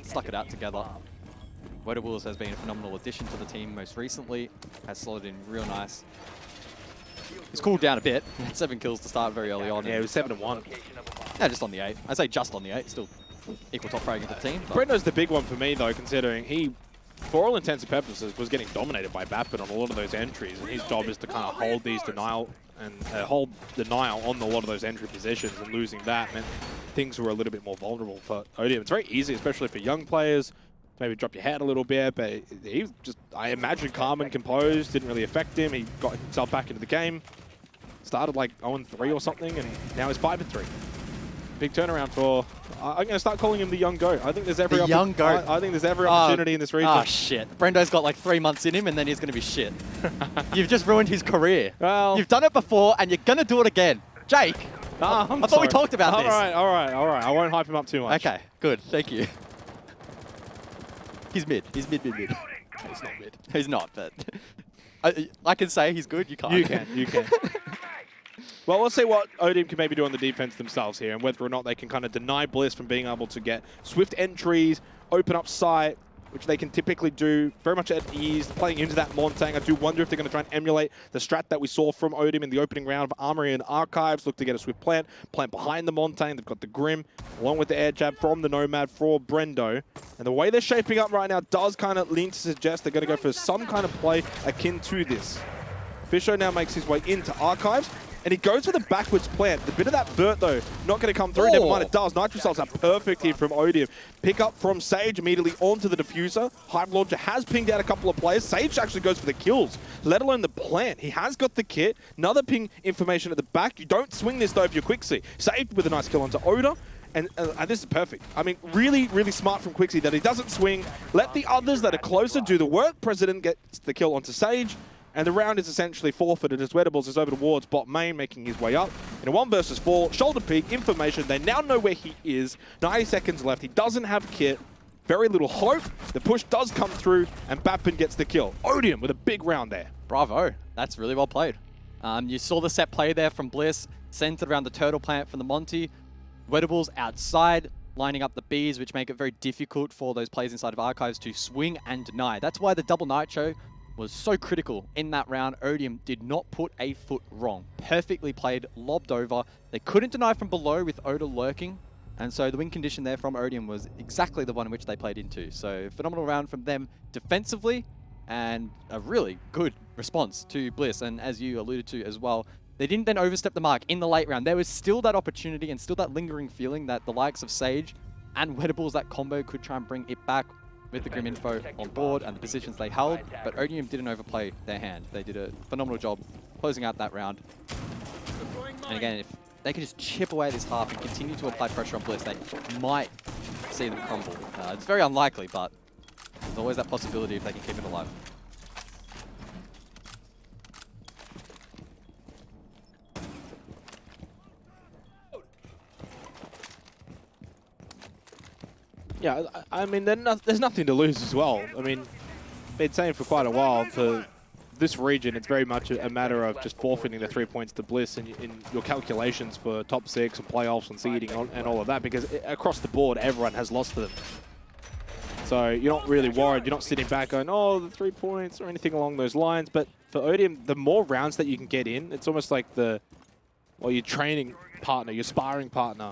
stuck it out together. Odium has been a phenomenal addition to the team most recently, has slotted in real nice. He's cooled down a bit. He had 7 kills to start very early on. Yeah, it was 7-1. Yeah, just on the 8. I say just on the 8, still equal top fragging for the team. Brendo's the big one for me, though, considering he, for all intents and purposes, was getting dominated by Bappin on a lot of those entries, and his job is to kind of hold these denial on a lot of those entry positions, and losing that meant things were a little bit more vulnerable for Odium. It's very easy, especially for young players. Maybe drop your head a little bit, but he just, I imagine, calm and composed, didn't really affect him. He got himself back into the game. Started like 0-3 or something, and now he's 5-3. Big turnaround for. I'm going to start calling him the young goat. I think there's every young goat. I think there's every opportunity in this region. Oh shit! Brendo's got like 3 months in him, and then he's going to be shit. You've just ruined his career. Well, you've done it before, and you're going to do it again, Jake. I thought we talked about this. All right. I won't hype him up too much. Okay, good. Thank you. He's mid. He's mid. He's not mid. He's not, but I can say he's good. You can't. You can. Well, let's see what Odium can maybe do on the defense themselves here, and whether or not they can kind of deny Bliss from being able to get swift entries, open up sight, which they can typically do very much at ease, playing into that Montang. I do wonder if they're going to try and emulate the strat that we saw from Odium in the opening round of Armory and Archives. Look to get a swift plant behind the Montang. They've got the Grim, along with the air jab from the Nomad for Brendo. And the way they're shaping up right now does kind of lean to suggest they're going to go for some kind of play akin to this. Fisho now makes his way into Archives, and he goes for the backwards plant. The bit of that vert, though, not going to come through. Never mind, it does. Nitro Cells are perfect here from Odium. Pick up from Sage immediately onto the diffuser. Hive Launcher has pinged out a couple of players. Sage actually goes for the kills, let alone the plant. He has got the kit. Another ping information at the back. You don't swing this, though, if you're Quixie. Sage with a nice kill onto Oda. And this is perfect. I mean, really, really smart from Quixie that he doesn't swing. Let the others that are closer do the work. President gets the kill onto Sage. And the round is essentially forfeited as Odium is over towards bot main, making his way up. In a 1 versus 4, shoulder peek, information. They now know where he is. 90 seconds left. He doesn't have kit. Very little hope. The push does come through, and Bappin gets the kill. Odium with a big round there. Bravo. That's really well played. You saw the set play there from Bliss, centered around the turtle plant from the Monty. Odium's outside, lining up the Bs, which make it very difficult for those players inside of Archives to swing and deny. That's why the double Nitro was so critical in that round. Odium did not put a foot wrong. Perfectly played, lobbed over. They couldn't deny from below with Oda lurking. And so the win condition there from Odium was exactly the one in which they played into. So phenomenal round from them defensively, and a really good response to Bliss. And as you alluded to as well, they didn't then overstep the mark in the late round. There was still that opportunity and still that lingering feeling that the likes of Sage and Odium, that combo, could try and bring it back with the Grim info on board and the positions they held, but Odium didn't overplay their hand. They did a phenomenal job closing out that round. And again, if they can just chip away this half and continue to apply pressure on Bliss, they might see them crumble. It's very unlikely, but there's always that possibility if they can keep it alive. Yeah, I mean, there's nothing to lose as well. I mean, been saying for quite a while, for this region, it's very much a matter of just forfeiting the 3 points to Bliss in your calculations for top 6 and playoffs and seeding and all of that, because across the board, everyone has lost to them. So you're not really worried. You're not sitting back going, oh, the 3 points or anything along those lines. But for Odium, the more rounds that you can get in, it's almost like your training partner, your sparring partner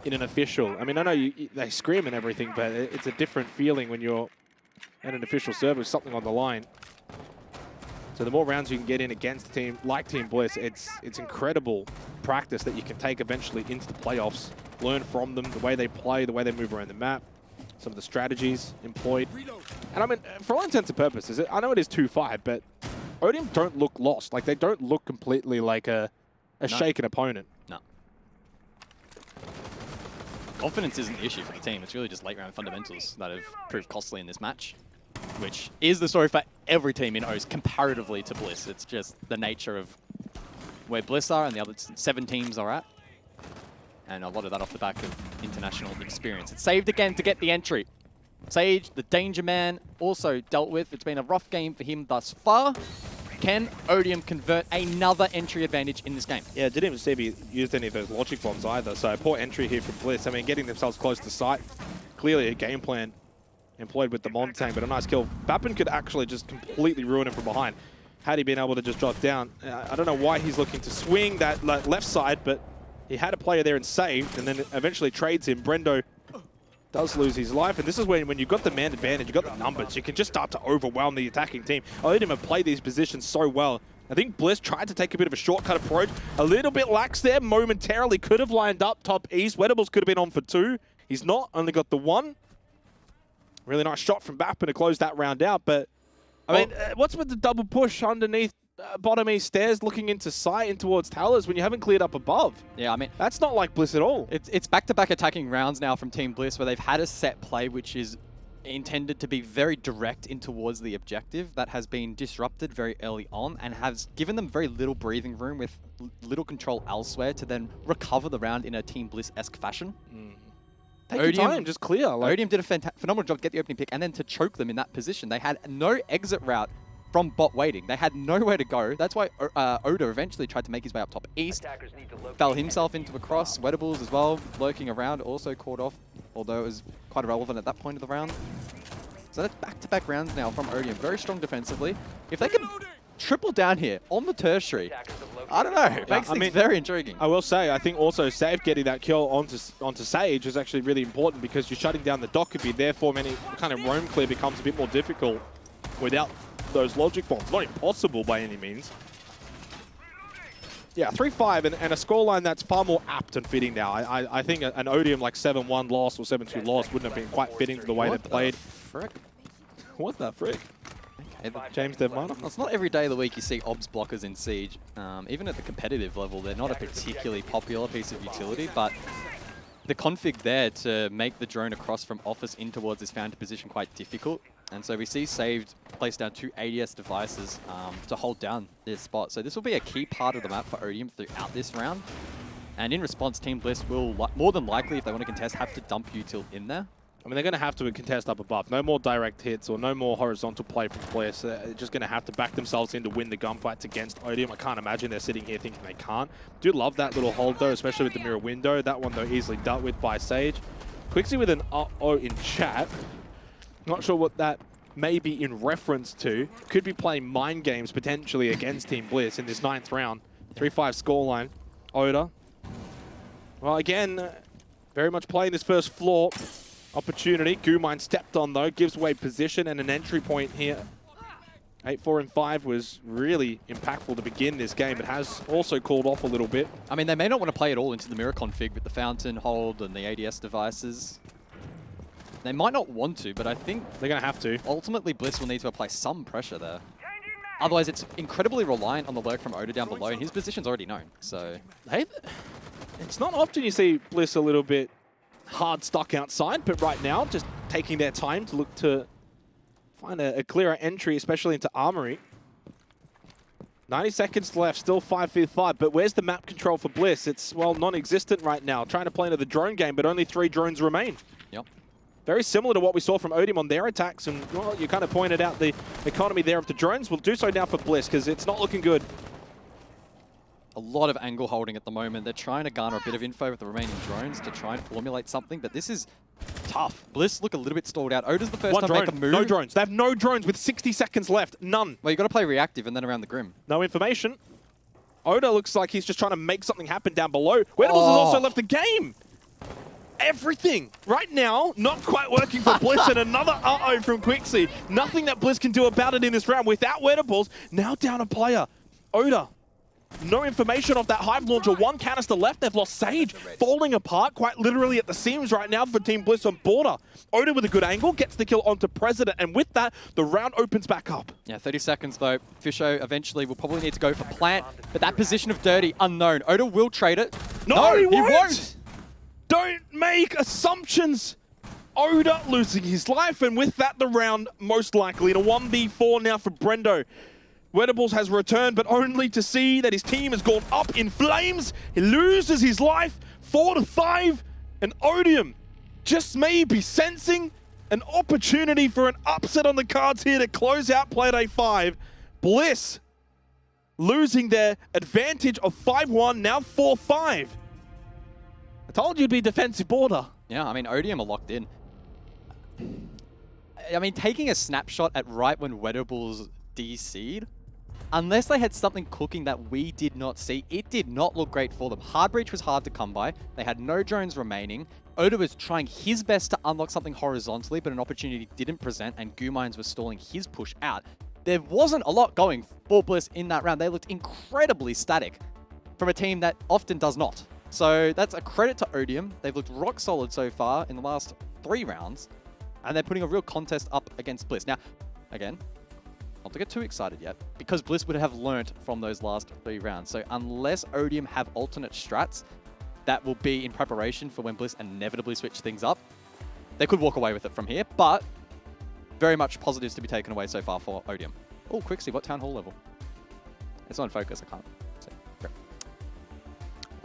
in an official. I mean, I know they scream and everything, but it's a different feeling when you're at an official server with something on the line. So the more rounds you can get in against a team like Team Bliss, it's incredible practice that you can take eventually into the playoffs. Learn from them, the way they play, the way they move around the map, some of the strategies employed. And I mean, for all intents and purposes, I know it is 2-5, but Odium don't look lost. Like, they don't look completely like a shaken opponent. No. Confidence isn't the issue for the team. It's really just late round fundamentals that have proved costly in this match, which is the story for every team in OCE comparatively to Bliss. It's just the nature of where Bliss are and the other 7 teams are at. And a lot of that off the back of international experience. It's saved again to get the entry. Sage, the danger man, also dealt with. It's been a rough game for him thus far. Can Odium convert another entry advantage in this game? Yeah, didn't even see if he used any of those logic bombs either. So poor entry here from Bliss. I mean, getting themselves close to site. Clearly a game plan employed with the Montang, but a nice kill. Bappen could actually just completely ruin him from behind had he been able to just drop down. I don't know why he's looking to swing that left side, but he had a player there and saved, and then eventually trades him. Brendo does lose his life, and this is when you've got the man advantage, you've got the numbers, you can just start to overwhelm the attacking team. Odium have played these positions so well. I think Bliss tried to take a bit of a shortcut approach. A little bit lax there, momentarily could have lined up top east. Wedables could have been on for 2. He's not, only got the 1. Really nice shot from Bappen to close that round out, but I mean, what's with the double push underneath bottom east stairs looking into sight in towards towers when you haven't cleared up above? Yeah, I mean, that's not like Bliss at all. It's back-to-back attacking rounds now from Team Bliss where they've had a set play which is intended to be very direct in towards the objective that has been disrupted very early on and has given them very little breathing room with little control elsewhere to then recover the round in a Team Bliss-esque fashion. Take your time, just clear. Odium did a phenomenal job to get the opening pick and then to choke them in that position. They had no exit route from bot waiting. They had nowhere to go. That's why Oda eventually tried to make his way up top east. Fell himself into a cross. Wedables as well, lurking around, also caught off, although it was quite irrelevant at that point of the round. So that's back-to-back rounds now from Odium. Very strong defensively. If they can triple down here on the tertiary, I don't know. It makes things very intriguing. I will say, I think also Save getting that kill onto Sage is actually really important because you're shutting down the Dokkaebi. Therefore, many kind of roam clear becomes a bit more difficult without those logic bombs. Not impossible by any means. Yeah, 3-5 and a scoreline that's far more apt and fitting now. I think an Odium like 7-1 loss or 7-2 loss wouldn't have been quite fitting to the way they played. What the frick? James Devminer? Well, it's not every day of the week you see obs blockers in Siege. Even at the competitive level, they're not a particularly popular piece of utility, but the config there to make the drone across from office in towards this founded position quite difficult. And so we see Saved place down 2 ADS devices to hold down this spot. So this will be a key part of the map for Odium throughout this round. And in response, Team Bliss will, more than likely, if they want to contest, have to dump util in there. I mean, they're going to have to contest up above. No more direct hits or no more horizontal play from Bliss. They're just going to have to back themselves in to win the gunfights against Odium. I can't imagine they're sitting here thinking they can't. Do love that little hold, though, especially with the mirror window. That one, though, easily dealt with by Sage. Quixie with an uh-oh in chat. Not sure what that may be in reference to. Could be playing mind games, potentially, against Team Bliss in this 9th round. 3-5 scoreline. Oda. Well, again, very much playing this first floor. Opportunity. Gumine stepped on, though. Gives away position and an entry point here. 8-4 and 5 was really impactful to begin this game. It has also cooled off a little bit. I mean, they may not want to play it all into the mirror config with the fountain hold and the ADS devices. They might not want to, but I think they're going to have to. Ultimately, Bliss will need to apply some pressure there. Otherwise, it's incredibly reliant on the lurk from Oda down below, and his position's already known. So, hey, it's not often you see Bliss a little bit hard stuck outside, but right now, just taking their time to look to find a clearer entry, especially into Armory. 90 seconds left, still 5v5, but where's the map control for Bliss? It's, well, non-existent right now. Trying to play into the drone game, but only 3 drones remain. Yep. Very similar to what we saw from Odium on their attacks, and, well, you kind of pointed out the economy there of the drones. We'll do so now for Bliss, because it's not looking good. A lot of angle holding at the moment. They're trying to garner a bit of info with the remaining drones to try and formulate something, but this is tough. Bliss look a little bit stalled out. Oda's the first time to make a move. No drones. They have no drones with 60 seconds left. None. Well, you got to play reactive and then around the Grim. No information. Oda looks like he's just trying to make something happen down below. Wedables has also left the game. everything. Right now, not quite working for Bliss, and another uh-oh from Quixie. Nothing that Bliss can do about it in this round without Wettables. Now down a player. Oda. No information off that Hive launcher. One canister left. They've lost Sage. Falling apart quite literally at the seams right now for Team Bliss on border. Oda with a good angle gets the kill onto President, and with that, the round opens back up. Yeah, 30 seconds though. Fisho eventually will probably need to go for plant, but that position of dirty, unknown. Oda will trade it. No, he won't! Don't make assumptions! Oda losing his life, and with that, the round most likely in a 1v4 now for Brendo. Wettables has returned, but only to see that his team has gone up in flames. He loses his life, 4-5, and Odium just maybe sensing an opportunity for an upset on the cards here to close out Play Day 5. Bliss losing their advantage of 5-1, now 4-5. I told you it'd be defensive border. Yeah, I mean, Odium are locked in. I mean, taking a snapshot at right when Wettables DC'd, unless they had something cooking that we did not see, it did not look great for them. Hard Breach was hard to come by. They had no drones remaining. Oda was trying his best to unlock something horizontally, but an opportunity didn't present, and Gumines was stalling his push out. There wasn't a lot going for Bliss in that round. They looked incredibly static from a team that often does not. So that's a credit to Odium. They've looked rock solid so far in the last 3 rounds, and they're putting a real contest up against Bliss. Now, again, not to get too excited yet, because Bliss would have learnt from those last 3 rounds. So unless Odium have alternate strats that will be in preparation for when Bliss inevitably switch things up, they could walk away with it from here, but very much positives to be taken away so far for Odium. Oh, Quixie, what Town Hall level? It's not in focus, I can't see. Great.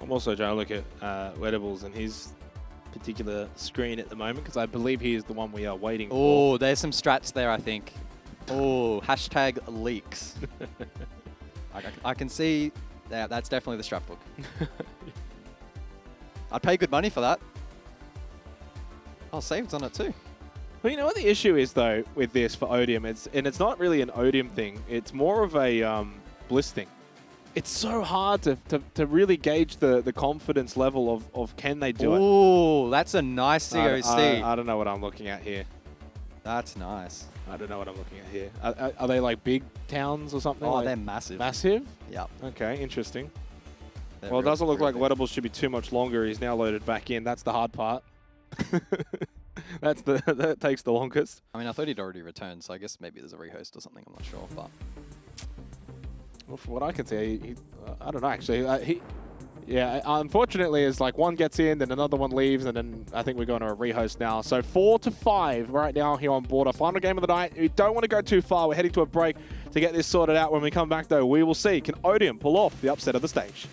I'm also trying to look at Wettables and his particular screen at the moment, because I believe he is the one we are waiting for. Oh, there's some strats there, I think. Oh, hashtag leaks. I can see that's definitely the strat book. I'd pay good money for that. Oh, saved's on it too. Well, you know what the issue is, though, with this for Odium? It's not really an Odium thing. It's more of a Bliss thing. It's so hard to really gauge the confidence level of can they do it. Oh, that's a nice COC. I don't know what I'm looking at here. That's nice. I don't know what I'm looking at here. Are they like big towns or something? Oh, like they're massive. Massive? Yep. Okay, interesting. They're Well, it doesn't look like big. Wettables should be too much longer. He's now loaded back in. That's the hard part. That takes the longest. I mean, I thought he'd already returned, so I guess maybe there's a rehost or something. I'm not sure, but Well, from what I can see, I don't know actually. Yeah, unfortunately, it's like one gets in, then another one leaves, and then I think we're going to a rehost now. So 4-5 right now here on border. Final game of the night. We don't want to go too far. We're heading to a break to get this sorted out. When we come back, though, we will see. Can Odium pull off the upset of the stage?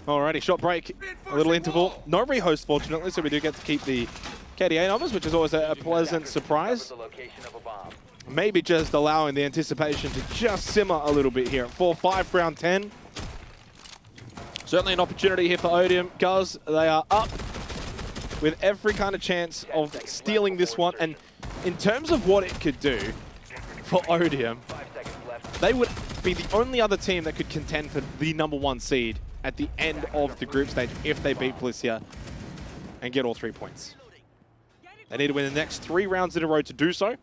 Alrighty, shot break, a little interval. No rehost, fortunately, so we do get to keep the KDA numbers, which is always a pleasant surprise. The location of a bomb. Maybe just allowing the anticipation to just simmer a little bit here. 4-5, round 10. Certainly an opportunity here for Odium, because they are up with every kind of chance of stealing this one. And in terms of what it could do for Odium, 5 seconds left. they would be the only other team that could contend for the #1 seed at the end of the group stage if they beat Bliss here and get all 3 points. They need to win the next 3 rounds in a row to do so.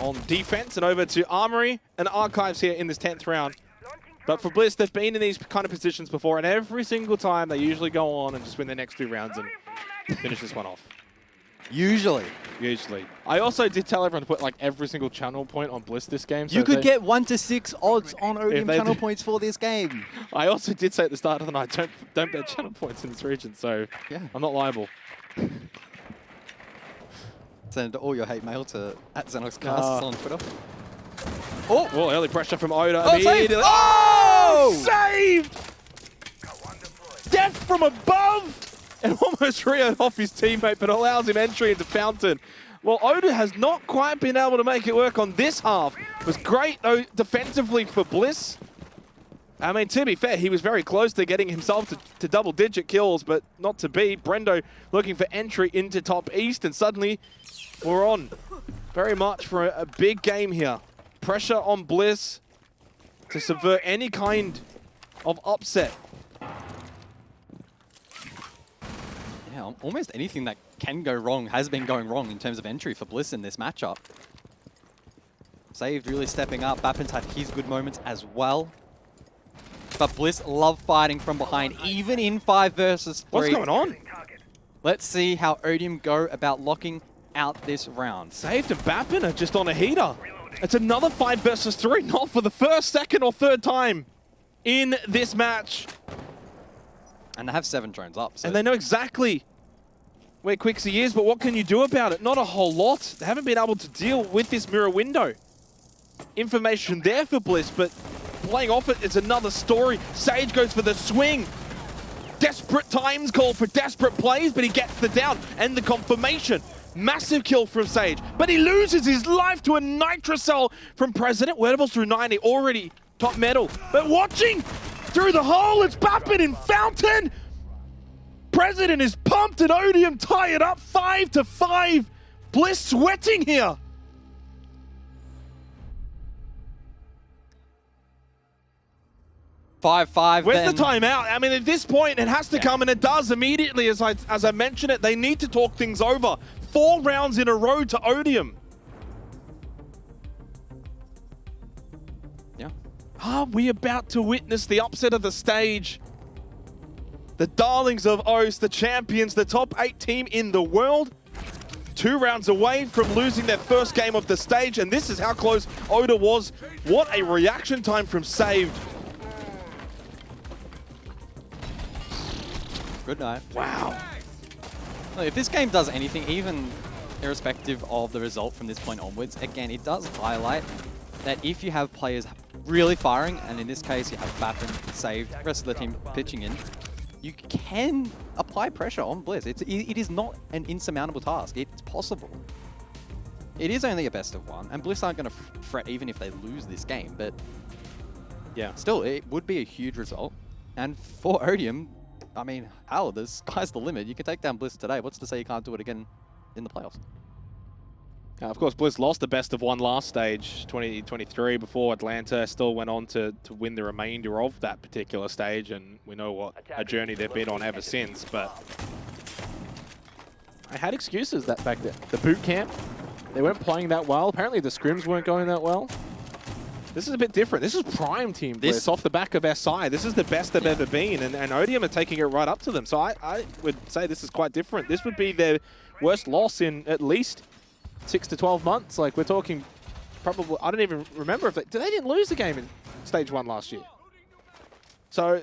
On defense and over to Armory and Archives here in this 10th round. But for Bliss, they've been in these kind of positions before, and every single time they usually go on and just win the next 2 rounds and finish this one off. Usually. I also did tell everyone to put like every single channel point on Bliss this game. So You could get 1 to 6 odds on Odium they channel do- points for this game. I also did say at the start of the night, don't bet channel points in this region, so Yeah. I'm not liable. Send all your hate mail to @ZenoxCasts Ah. on Twitter. Oh, early pressure from Oda. Oh, saved! immediately. Oh! Saved! Death from above! And almost reared off his teammate, but allows him entry into Fountain. Well, Oda has not quite been able to make it work on this half. It was great, though, defensively for Bliss. I mean, to be fair, he was very close to getting himself to double-digit kills, but not to be. Brendo looking for entry into top east, and suddenly we're on very much for a big game here. Pressure on Bliss to subvert any kind of upset. Yeah, almost anything that can go wrong has been going wrong in terms of entry for Bliss in this matchup. Saved really stepping up. Bappin's had his good moments as well. But Bliss love fighting from behind, even in 5 versus 3. What's going on? Let's see how Odium go about locking out this round. Saved and Bappin are just on a heater. It's another 5 versus 3, not for the first, second, or third time in this match. And they have 7 drones up. So And they know exactly where Quixie is, but what can you do about it? Not a whole lot. They haven't been able to deal with this mirror window. Information there for Bliss, but playing off it, it's another story. Sage goes for the swing. Desperate times call for desperate plays, but he gets the down and the confirmation. Massive kill from Sage, but he loses his life to a Nitrocell from President. Werdables through 90, already top medal. But watching through the hole, it's Bappin in Fountain. President is pumped and Odium tie it up 5-5. Bliss sweating here. Where's the timeout? I mean, at this point, it has to come, and it does immediately. As I mentioned it, they need to talk things over. 4 rounds in a row to Odium. Yeah. Are we about to witness the upset of the stage? The darlings of OCE, the champions, the top 8 team in the world. 2 rounds away from losing their first game of the stage, and this is how close Oda was. What a reaction time from Saved. Good night. Wow. Look, if this game does anything, even irrespective of the result from this point onwards, again, it does highlight that if you have players really firing, and in this case you have Bappin, Saved, the rest of the team pitching in, you can apply pressure on Bliss. It is not an insurmountable task. It's possible. It is only a best of 1, and Bliss aren't going to fret even if they lose this game, but yeah, still, it would be a huge result. And for Odium, I mean, hell, the sky's the limit. You can take down Bliss today. What's to say you can't do it again in the playoffs? Of course, Bliss lost the best of 1 last stage, 2023, before Atlanta still went on to win the remainder of that particular stage, and we know what a journey they've been on ever since. But I had excuses that back then. The boot camp, they weren't playing that well. Apparently the scrims weren't going that well. this is a bit different. This is prime team Bliss off the back of SI. This is the best they've ever been, and Odium are taking it right up to them. So I would say this is quite different. This would be their worst loss in at least 6 to 12 months. Like, we're talking probably, I don't even remember if they didn't lose the game in stage 1 last year. So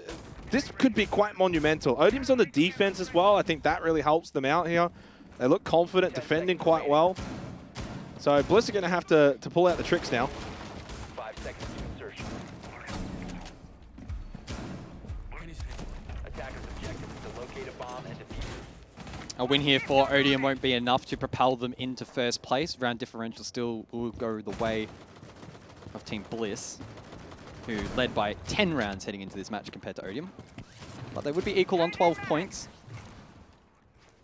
this could be quite monumental. Odium's on the defense as well. I think that really helps them out here. They look confident, defending quite well. So Bliss are going to have to pull out the tricks now. 5 seconds to insertion. Attacker's objective is to locate a bomb and defuse it. A win here for Odium won't be enough to propel them into first place. Round differential still will go the way of Team Bliss, who led by 10 rounds heading into this match compared to Odium. But they would be equal on 12 points.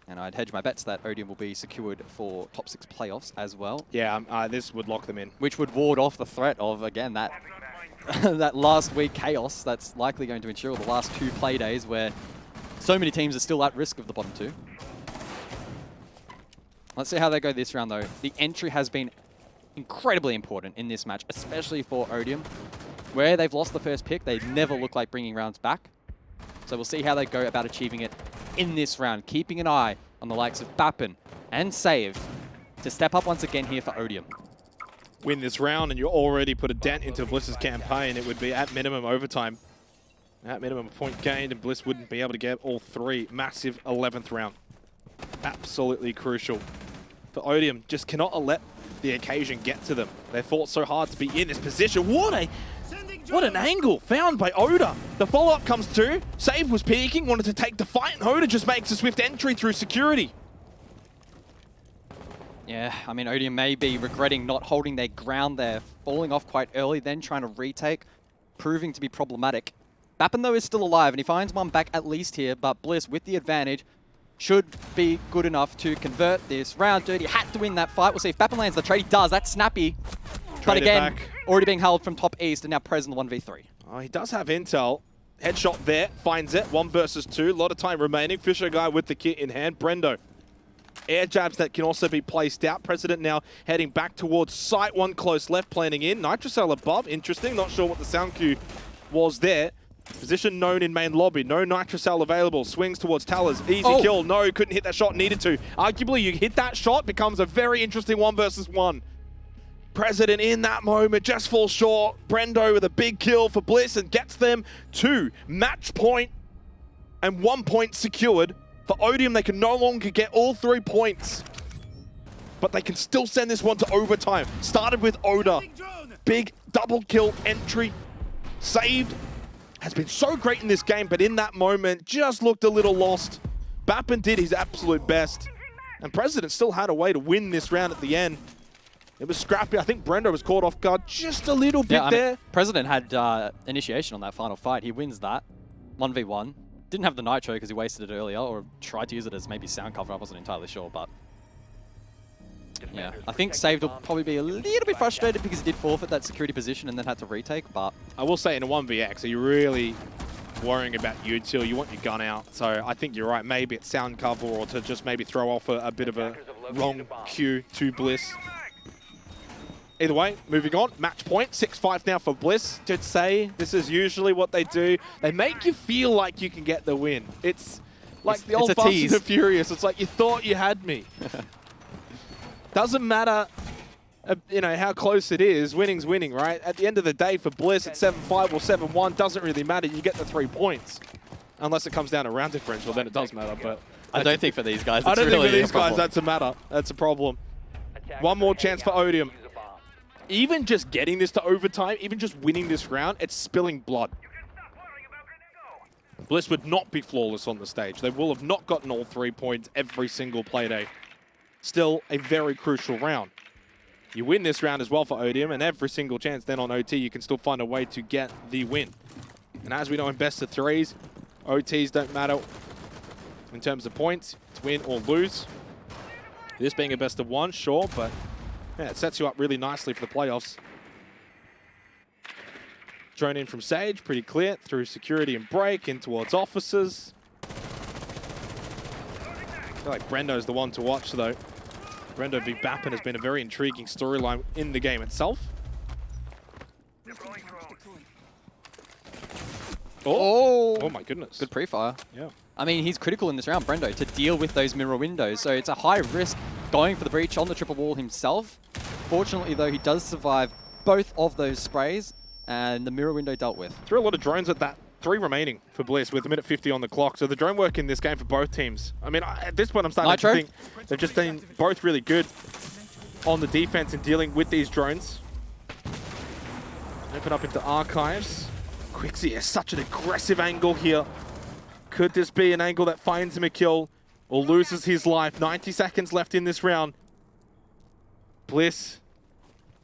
And I'd hedge my bets that Odium will be secured for top 6 playoffs as well. Yeah, this would lock them in. Which would ward off the threat of, again, that that last week chaos that's likely going to ensure the last 2 play days where so many teams are still at risk of the bottom 2. Let's see how they go this round, though. The entry has been incredibly important in this match, especially for Odium. Where they've lost the first pick, they never look like bringing rounds back. So we'll see how they go about achieving it in this round, keeping an eye on the likes of Bappin and Saved to step up once again here for Odium. Win this round and you already put a dent into Bliss's campaign. It would be at minimum overtime. At minimum a point gained, and Bliss wouldn't be able to get all 3. Massive 11th round. Absolutely crucial. For Odium, just cannot let the occasion get to them. They fought so hard to be in this position. What an angle found by Oda. The follow-up comes through. Save was peeking, wanted to take the fight, and Oda just makes a swift entry through security. Yeah, I mean, Odium may be regretting not holding their ground there, falling off quite early, then trying to retake, proving to be problematic. Bappin, though, is still alive, and he finds one back at least here, but Bliss, with the advantage, should be good enough to convert this round. Dirty had to win that fight. We'll see if Bappin lands the trade. He does. That's snappy. But again, already being held from top east and now present 1v3. Oh, he does have intel. Headshot there, finds it. 1 versus 2. A lot of time remaining. Fisher guy with the kit in hand. Brendo. Air jabs that can also be placed out. President now heading back towards site. 1 close left, planning in. Nitrocell above. Interesting. Not sure what the sound cue was there. Position known in main lobby. No Nitrocell available. Swings towards Talers. Easy kill. No, couldn't hit that shot. Needed to. Arguably, you hit that shot, becomes a very interesting 1 versus 1. President in that moment just falls short. Brendo with a big kill for Bliss and gets them to match point and 1 point secured. For Odium, they can no longer get all 3 points, but they can still send this one to overtime. Started with Oda. Big double kill entry Saved has been so great in this game, but in that moment, just looked a little lost. Bappen did his absolute best, and President still had a way to win this round at the end. It was scrappy. I think Brendo was caught off guard just a little bit there. Mean, President had initiation on that final fight. He wins that 1v1. Didn't have the nitro because he wasted it earlier, or tried to use it as maybe sound cover. I wasn't entirely sure, but yeah, I think Saved will probably be a little bit frustrated because he did forfeit that security position and then had to retake, but I will say in a 1vx, are you really worrying about util? You want your gun out, so I think you're right. Maybe it's sound cover or to just maybe throw off a bit of a wrong cue to Bliss. Either way, moving on. Match point, 6-5 now for Bliss. Did say this is usually what they do. They make you feel like you can get the win. It's like the old Fast and the Furious. It's like you thought you had me. Doesn't matter, you know, how close it is. Winning's winning, right? At the end of the day, for Bliss, at 7-5 or 7-1, doesn't really matter. You get the 3 points. Unless it comes down to round differential, then it does matter. But I don't think for these guys, I don't really think for these guys that's a matter. That's a problem. One more chance for Odium. Even just getting this to overtime, even just winning this round, it's spilling blood. Bliss would not be flawless on the stage. They will have not gotten all 3 points every single play day. Still a very crucial round. You win this round as well for Odium, and every single chance then on OT, you can still find a way to get the win. And as we know in best of threes, OTs don't matter in terms of points. It's win or lose. This being a best of 1, sure, but yeah, it sets you up really nicely for the playoffs. Drone in from Sage, pretty clear, through security and break, in towards officers. I feel like Brendo's the one to watch, though. Brendo v Bappen has been a very intriguing storyline in the game itself. Oh my goodness. Good pre-fire. Yeah. I mean, he's critical in this round, Brendo, to deal with those mirror windows. So it's a high risk going for the breach on the triple wall himself. Fortunately, though, he does survive both of those sprays, and the mirror window dealt with. Threw a lot of drones at that. 3 remaining for Bliss with a minute 50 on the clock. So the drone work in this game for both teams. I mean, at this point, I'm starting to think they've just been both really good on the defense in dealing with these drones. Open up into archives. Quixie has such an aggressive angle here. Could this be an angle that finds him a kill or loses his life? 90 seconds left in this round. Bliss,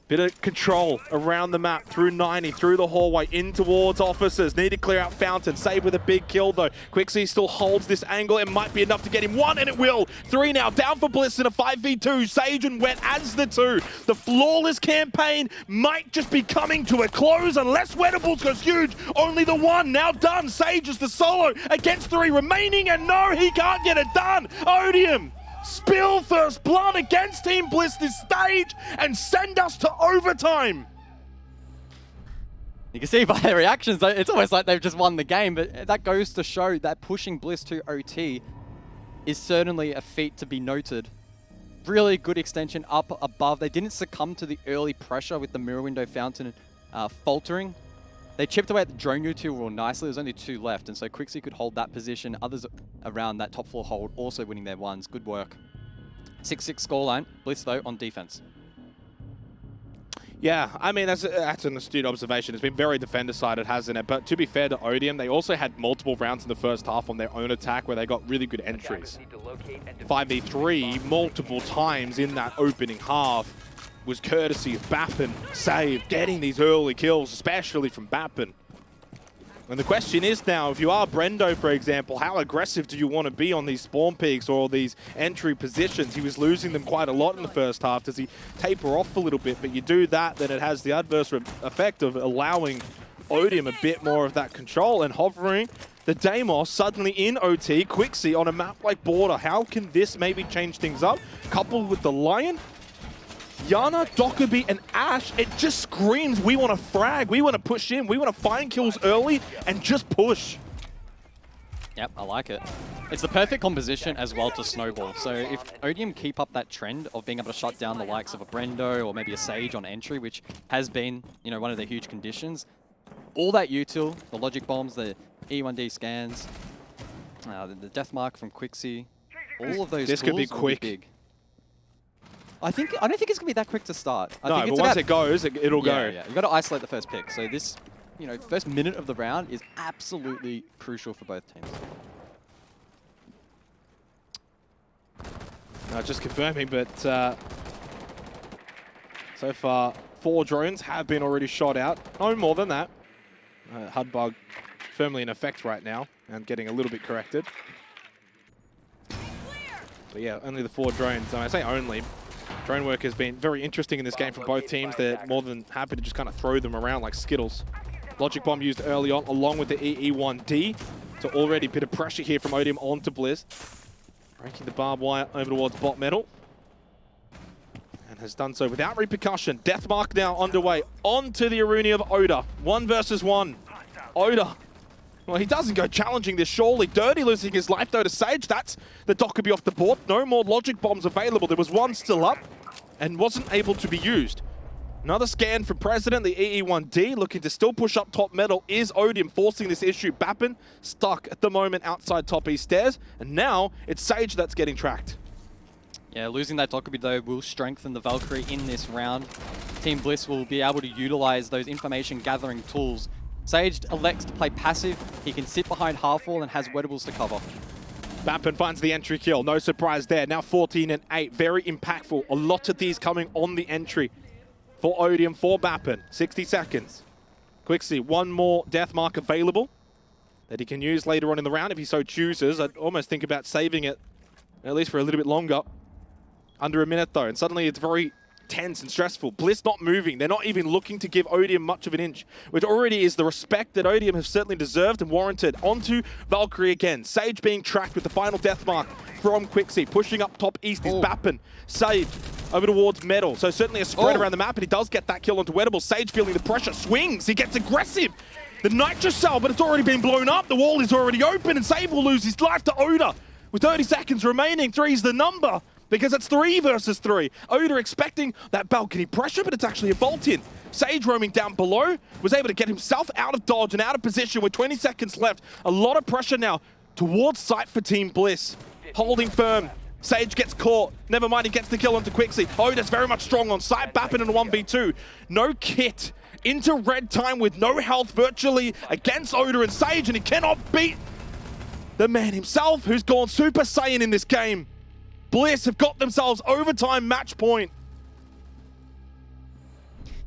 bit of control around the map, through 90, through the hallway, in towards officers. Need to clear out Fountain. Save with a big kill, though. Quixie still holds this angle. It might be enough to get him 1, and it will. 3 now, down for Bliss in a 5v2. Sage and Wet as the 2. The flawless campaign might just be coming to a close unless Wettables goes huge. Only the 1 now done. Sage is the solo against 3 remaining, and no, he can't get it done. Odium spill first blood against Team Bliss this stage and send us to overtime. You can see by their reactions, it's almost like they've just won the game, but that goes to show that pushing Bliss to OT is certainly a feat to be noted. Really good extension up above. They didn't succumb to the early pressure with the mirror window Fountain faltering. They chipped away at the drone util real nicely. There's only 2 left, and so Quixie could hold that position. Others around that top floor hold also winning their 1s. Good work. 6-6 scoreline. Bliss, though, on defense. Yeah, I mean, that's an astute observation. It's been very defender-sided, hasn't it? But to be fair to Odium, they also had multiple rounds in the first half on their own attack where they got really good entries. 5v3 multiple times in that opening half was courtesy of Bappen, Save, getting these early kills, especially from Bappen. And the question is now, if you are Brendo, for example, how aggressive do you want to be on these spawn peaks or these entry positions? He was losing them quite a lot in the first half. Does he taper off a little bit? But you do that, then it has the adverse effect of allowing Odium a bit more of that control and hovering. The Deimos suddenly in OT, Quixie on a map like Border. How can this maybe change things up? Coupled with the Lion, Yana, Dockerby, and Ash, it just screams, we want to frag, we want to push in, we want to find kills early and just push. Yep, I like it. It's the perfect composition as well to snowball. So if Odium keep up that trend of being able to shut down the likes of a Brendo or maybe a Sage on entry, which has been, you know, one of their huge conditions, all that util, the logic bombs, the E1D scans, the death mark from Quixie, all of those this could be quick. Big. I don't think it's going to be that quick to start. No, but once it goes, it'll go. Yeah, you've got to isolate the first pick. So this, first minute of the round is absolutely crucial for both teams. Just confirming, but so far 4 drones have been already shot out. No more than that. HUD bug firmly in effect right now and getting a little bit corrected. But yeah, only the 4 drones. And I say only. Drone work has been very interesting in this game for both teams. They're more than happy to just kind of throw them around like Skittles. Logic Bomb used early on along with the EE1D. So already a bit of pressure here from Odium onto Bliss. Breaking the barbed wire over towards bot metal. And has done so without repercussion. Deathmark now underway. Onto the Aruni of Oda. 1 versus 1. Oda. Well, he doesn't go challenging this, surely. Dirty losing his life, though, to Sage. That's the Dockerby off the board. No more Logic Bombs available. There was 1 still up and wasn't able to be used. Another scan from President, the EE1D, looking to still push up top metal, is Odium forcing this issue. Bappin stuck at the moment outside top east stairs, and now it's Sage that's getting tracked. Yeah, losing that Dockerby, though, will strengthen the Valkyrie in this round. Team Bliss will be able to utilize those information gathering tools. Sage elects to play passive. He can sit behind half-wall and has wettables to cover. Bappin finds the entry kill. No surprise there. Now 14 and 8. Very impactful. A lot of these coming on the entry for Odium, for Bappin. 60 seconds. Quixie, 1 more death mark available that he can use later on in the round if he so chooses. I'd almost think about saving it at least for a little bit longer. Under a minute though, and suddenly it's very tense and stressful. Bliss not moving. They're not even looking to give Odium much of an inch, which already is the respect that Odium have certainly deserved and warranted. Onto Valkyrie again. Sage being tracked with the final death mark from Quixie. Pushing up top east is Bappin. Saved over towards Metal. So certainly a spread around the map, and he does get that kill onto Wettable. Sage feeling the pressure. Swings. He gets aggressive. The Nitro Cell, but it's already been blown up. The wall is already open, and Save will lose his life to Oda. With 30 seconds remaining, 3's the number. Because it's 3 versus 3. Oda expecting that balcony pressure, but it's actually a vault in. Sage roaming down below, was able to get himself out of dodge and out of position with 20 seconds left. A lot of pressure now towards site for Team Bliss. Holding firm. Sage gets caught. Never mind, he gets the kill onto Quixie. Oda's very much strong on site. Bappin in a 1v2. No kit. Into red time with no health virtually against Oda and Sage, and he cannot beat the man himself who's gone Super Saiyan in this game. Bliss have got themselves overtime match point.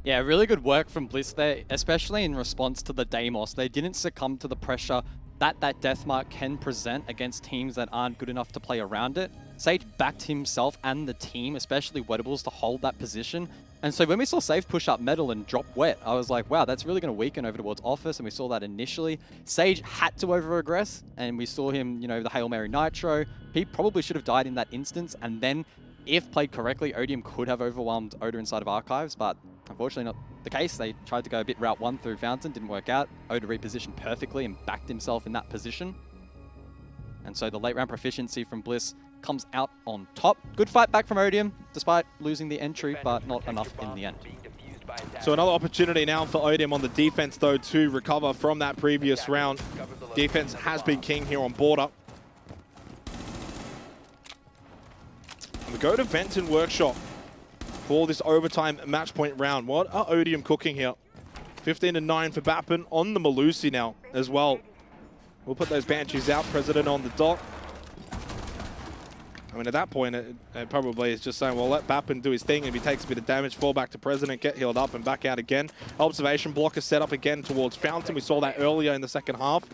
Yeah, really good work from Bliss there, especially in response to the Deimos. They didn't succumb to the pressure that Deathmark can present against teams that aren't good enough to play around it. Sage backed himself and the team, especially Wettables, to hold that position. And so when we saw Sage push up Metal and drop Wet, I was like, wow, that's really going to weaken over towards Office, and we saw that initially. Sage had to over-aggress, and we saw him, the Hail Mary Nitro. He probably should have died in that instance, and then, if played correctly, Odium could have overwhelmed Oda inside of Archives, but unfortunately not the case. They tried to go a bit Route 1 through Fountain, didn't work out. Oda repositioned perfectly and backed himself in that position. And so the late round proficiency from Bliss comes out on top. Good fight back from Odium, despite losing the entry, but not enough in the end. So another opportunity now for Odium on the defense, though, to recover from that previous round. Defense has been king here on border. And we go to Venton Workshop for this overtime match point round. What are Odium cooking here? 15 and 9 for Bappin on the Malusi now as well. We'll put those Banshees out. President on the dock. I mean, at that point, it probably is just saying, well, let Bappin do his thing. If he takes a bit of damage, fall back to President, get healed up, and back out again. Observation block is set up again towards Fountain. We saw that earlier in the second half.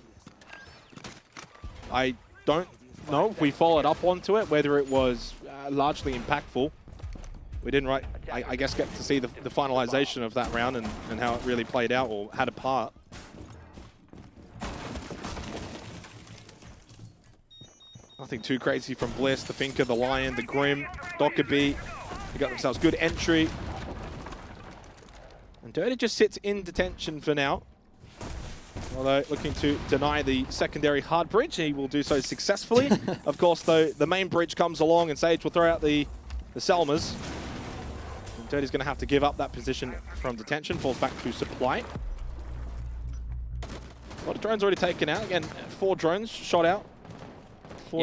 I don't know if we followed up onto it, whether it was largely impactful. We didn't, I guess, get to see the finalization of that round and how it really played out or had a part. Nothing too crazy from Bliss, the Finker, the Lion, the Grim, Dockerby. They got themselves good entry. And Dirty just sits in detention for now. Although looking to deny the secondary hard bridge, he will do so successfully. Of course, though, the main bridge comes along and Sage will throw out the Selmas. And Dirty's going to have to give up that position from detention, falls back to supply. A lot of drones already taken out. Again, 4 drones shot out.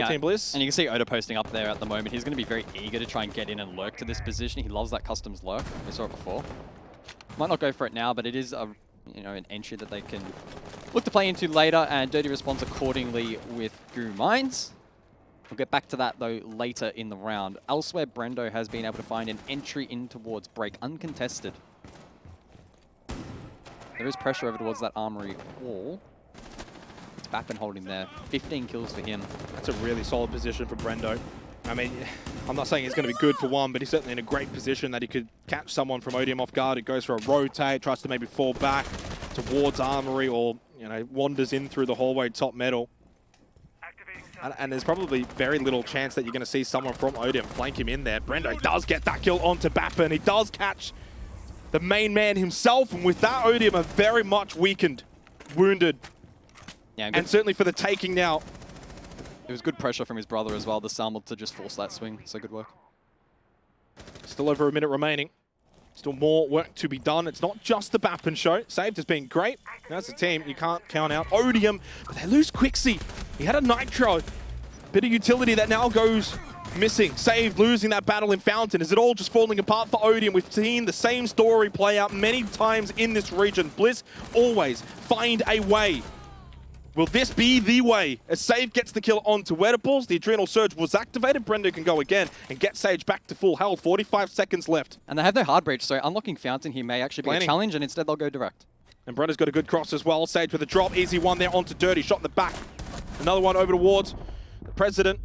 Team Bliss. And you can see Oda posting up there at the moment. He's going to be very eager to try and get in and lurk to this position. He loves that customs lurk. We saw it before. Might not go for it now, but it is a you know, an entry that they can look to play into later, and Dirty responds accordingly with Guru Mines. We'll get back to that, though, later in the round. Elsewhere, Brendo has been able to find an entry in towards Break, uncontested. There is pressure over towards that armory wall. It's Bappen holding there. 15 kills for him. That's a really solid position for Brendo. I mean, I'm not saying he's going to be good for one, but he's certainly in a great position that he could catch someone from Odium off guard. It goes for a rotate, tries to maybe fall back towards armory, or, you know, wanders in through the hallway top metal. And there's probably very little chance that you're going to see someone from Odium flank him in there. Brendo does get that kill onto Bappen. He does catch the main man himself, and with that, Odium are very much weakened, wounded, Yeah, and certainly for the taking now. it was good pressure from his brother as well, the Salmon, to just force that swing. So good work. Still over a minute remaining. Still more work to be done. It's not just the Bappen show. Saved has been great. As a team, you can't count out Odium, but they lose Quixie. He had a Nitro. Bit of utility that now goes missing. Saved losing that battle in Fountain. Is it all just falling apart for Odium? We've seen the same story play out many times in this region. Bliss always find a way. Will this be the way? As Save gets the kill onto Wedables, the Adrenal Surge was activated. Brendo can go again and get Sage back to full health. 45 seconds left. And they have no hard breach, so unlocking Fountain here may actually be a challenge, and instead they'll go direct. And Brendo's got a good cross as well. Sage with a drop. Easy one there onto Dirty. Shot in the back. Another one over towards the President.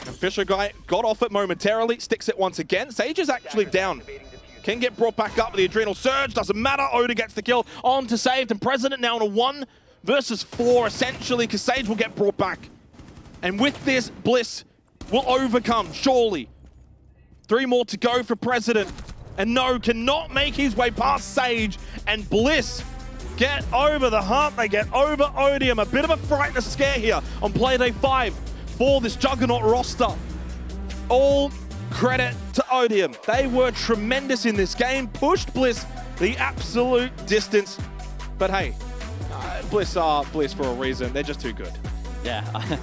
And Fisher guy got off it momentarily. Sticks it once again. Sage is actually down. Can get brought back up with the Adrenal Surge. Doesn't matter. Oda gets the kill. On to Saved. And President now in a 1 versus 4, essentially, because Sage will get brought back. And with this, Bliss will overcome, surely. 3 more to go for President. And no, cannot make his way past Sage. And Bliss get over the hump. They get over Odium. A bit of a fright and a scare here on Playday 5 for this Juggernaut roster. All credit to Odium. They were tremendous in this game. Pushed Bliss the absolute distance. But hey, Bliss are Bliss for a reason. They're just too good. Yeah,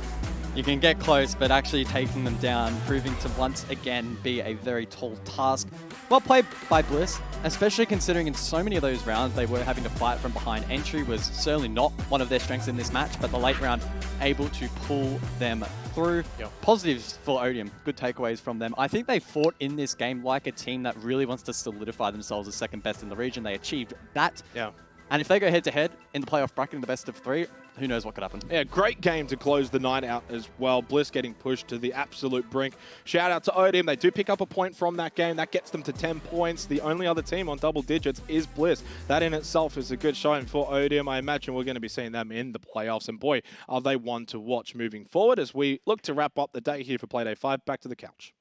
you can get close, but actually taking them down, proving to once again be a very tall task. Well played by Bliss, especially considering in so many of those rounds they were having to fight from behind. Entry was certainly not one of their strengths in this match, but the late round able to pull them through. Yep. Positives for Odium, good takeaways from them. I think they fought in this game like a team that really wants to solidify themselves as second best in the region. They achieved that. Yeah. And if they go head-to-head in the playoff bracket in the best of 3, who knows what could happen. Yeah, great game to close the night out as well. Bliss getting pushed to the absolute brink. Shout out to Odium. They do pick up a point from that game. That gets them to 10 points. The only other team on double digits is Bliss. That in itself is a good showing for Odium. I imagine we're going to be seeing them in the playoffs. And boy, are they one to watch moving forward as we look to wrap up the day here for Playday 5. Back to the couch.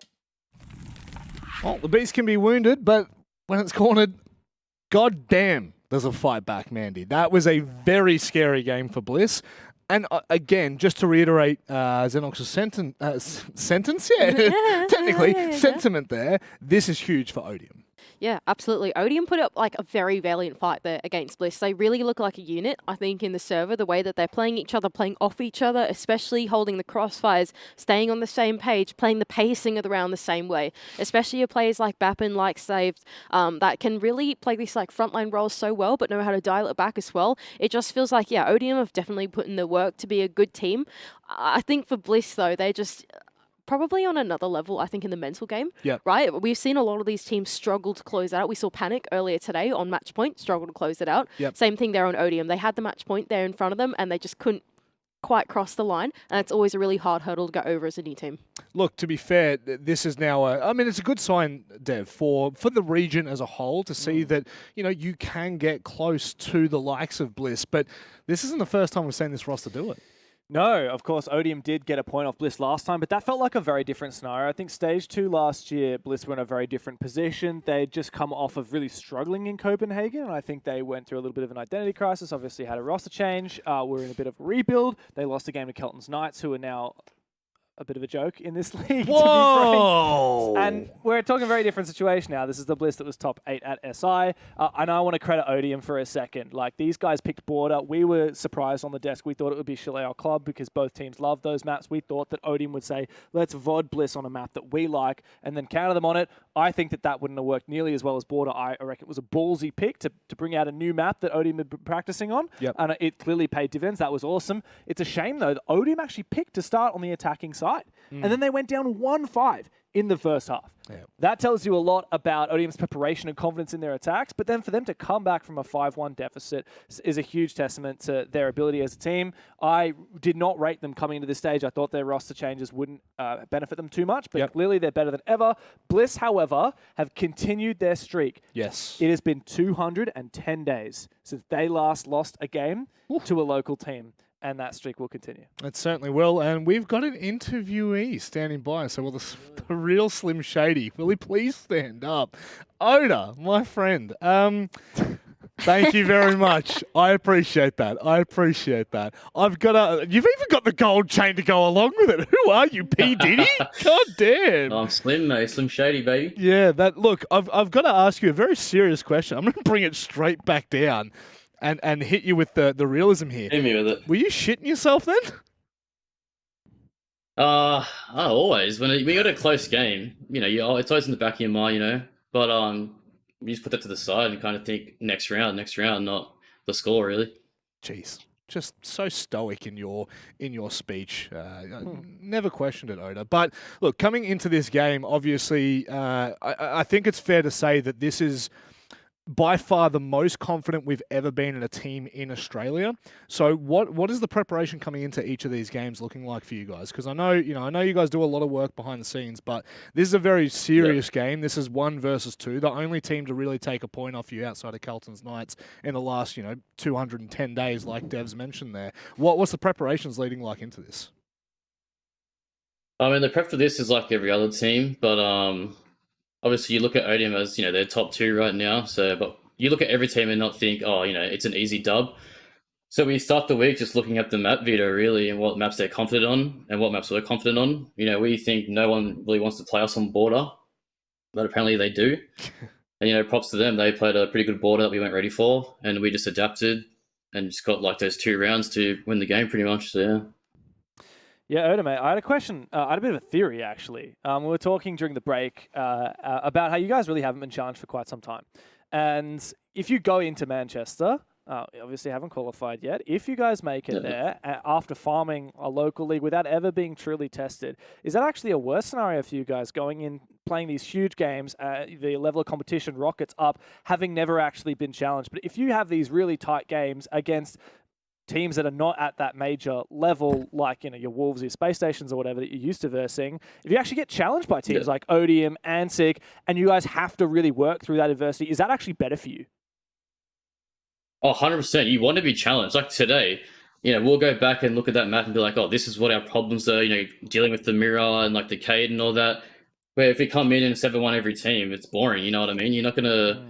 Well, the beast can be wounded, but when it's cornered, god damn, there's a fight back, Mandy. That was a very scary game for Bliss. And again, just to reiterate Xenox's sentence, technically, sentiment there, this is huge for Odium. Yeah, absolutely. Odium put up like a very valiant fight there against Bliss. They really look like a unit, I think, in the server, the way that they're playing each other, playing off each other, especially holding the crossfires, staying on the same page, playing the pacing of the round the same way. Especially your players like Bappen, like Saved, that can really play this like frontline role so well, but know how to dial it back as well. It just feels like, yeah, Odium have definitely put in the work to be a good team. I think for Bliss, though, they're just probably on another level, I think, in the mental game. Yep. Right? We've seen a lot of these teams struggle to close out. We saw Panic earlier today on match point, struggle to close it out. Yep. Same thing there on Odium. They had the match point there in front of them and they just couldn't quite cross the line. And it's always a really hard hurdle to go over as a new team. Look, to be fair, this is now it's a good sign, Dev, for the region as a whole to see that, you can get close to the likes of Bliss. But this isn't the first time we've seen this roster do it. No, of course, Odium did get a point off Bliss last time, but that felt like a very different scenario. I think Stage 2 last year, Bliss were in a very different position. They'd just come off of really struggling in Copenhagen, and I think they went through a little bit of an identity crisis, obviously had a roster change, were in a bit of a rebuild. They lost a game to Kelton's Knights, who are now a bit of a joke in this league. Whoa! And we're talking a very different situation now. This is the Bliss that was top 8 at SI. And I want to credit Odium for a second. Like, these guys picked Border. We were surprised on the desk. We thought it would be Shillelagh Club because both teams love those maps. We thought that Odium would say, let's VOD Bliss on a map that we like and then counter them on it. I think that wouldn't have worked nearly as well as Border. I reckon it was a ballsy pick to bring out a new map that Odium had been practicing on. Yep. And it clearly paid dividends. That was awesome. It's a shame, though, that Odium actually picked to start on the attacking side. And then they went down 1-5 in the first half. Yep. That tells you a lot about Odium's preparation and confidence in their attacks. But then for them to come back from a 5-1 deficit is a huge testament to their ability as a team. I did not rate them coming into this stage. I thought their roster changes wouldn't benefit them too much, but clearly they're better than ever. Bliss, however, have continued their streak. Yes. It has been 210 days since they last lost a game to a local team. And that streak will continue. It certainly will. And we've got an interviewee standing by. So, the real Slim Shady, will he please stand up? Oda, my friend. Thank you very much. I appreciate that. You've even got the gold chain to go along with it. Who are you, P. Diddy? God damn. I'm Slim, mate. Slim Shady, baby. Yeah, look, I've got to ask you a very serious question. I'm going to bring it straight back down. And hit you with the realism here. Hit me with it. Were you shitting yourself then? Always. When you got a close game, it's always in the back of your mind, But you just put that to the side and kind of think next round, not the score, really. Jeez. Just so stoic in your speech. Never questioned it, Oda. But look, coming into this game, obviously, I think it's fair to say that this is by far the most confident we've ever been in a team in Australia. So what is the preparation coming into each of these games looking like for you guys? Because I know you guys do a lot of work behind the scenes, but this is a very serious game. This is 1 versus 2, the only team to really take a point off you outside of Carlton's Knights in the last 210 days, like Dev's mentioned there. What's the preparations leading like into this? I mean, the prep for this is like every other team, but obviously, you look at Odium as, they're top 2 right now. But you look at every team and not think, it's an easy dub. So we start the week just looking at the map video, really, and what maps they're confident on and what maps we're confident on. We think no one really wants to play us on Border, but apparently they do. And, props to them. They played a pretty good Border that we weren't ready for, and we just adapted and just got like those 2 rounds to win the game pretty much. So, yeah. Yeah, Oda, mate, I had a question. I had a bit of a theory, actually. We were talking during the break about how you guys really haven't been challenged for quite some time. And if you go into Manchester, obviously haven't qualified yet, if you guys make it there after farming a local league without ever being truly tested, is that actually a worse scenario for you guys going in, playing these huge games, the level of competition rockets up, having never actually been challenged? But if you have these really tight games against teams that are not at that major level, like your Wolves, your Space Stations, or whatever that you're used to versing, if you actually get challenged by teams like Odium, Ansig, and you guys have to really work through that adversity, is that actually better for you? Oh, 100%. You want to be challenged. Like today, we'll go back and look at that map and be like, oh, this is what our problems are, dealing with the mirror and like the Cade and all that. Where if we come in and 7-1 every team, it's boring, you know what I mean? You're not going to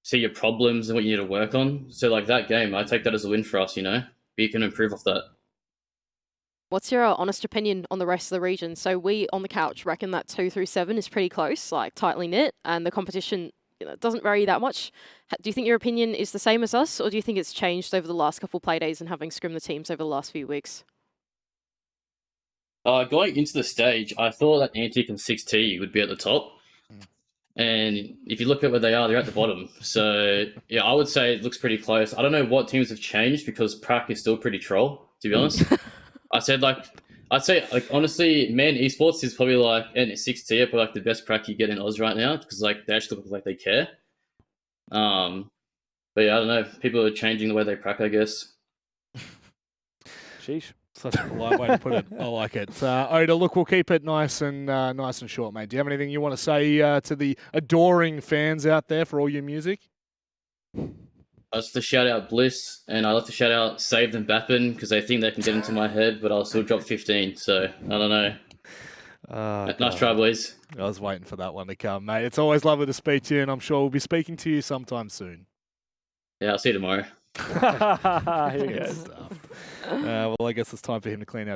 see your problems and what you need to work on. So like that game, I take that as a win for us, We can improve off that. What's your honest opinion on the rest of the region? So we on the couch reckon that 2 through 7 is pretty close, like tightly knit, and the competition doesn't vary that much. Do you think your opinion is the same as us, or do you think it's changed over the last couple of play days and having scrimmed the teams over the last few weeks? Going into the stage, I thought that Antic and 6T would be at the top. And if you look at where they are, they're at the bottom. So, yeah, I would say it looks pretty close. I don't know what teams have changed because Prac is still pretty troll, to be honest. I'd say, honestly, Man Esports is probably like, and 6T are probably like the best Prac you get in Oz right now because like they actually look like they care. But yeah, I don't know. People are changing the way they Prac, I guess. Sheesh. Such a polite way to put it. I like it. Oda, look, we'll keep it nice and short, mate. Do you have anything you want to say to the adoring fans out there for all your music? I like to shout out Bliss, and I like to shout out Save Them Bappin because they think they can get into my head, but I'll still drop 15. So I don't know. Nice try, boys. I was waiting for that one to come, mate. It's always lovely to speak to you, and I'm sure we'll be speaking to you sometime soon. Yeah, I'll see you tomorrow. Here you go. Well, I guess it's time for him to clean out his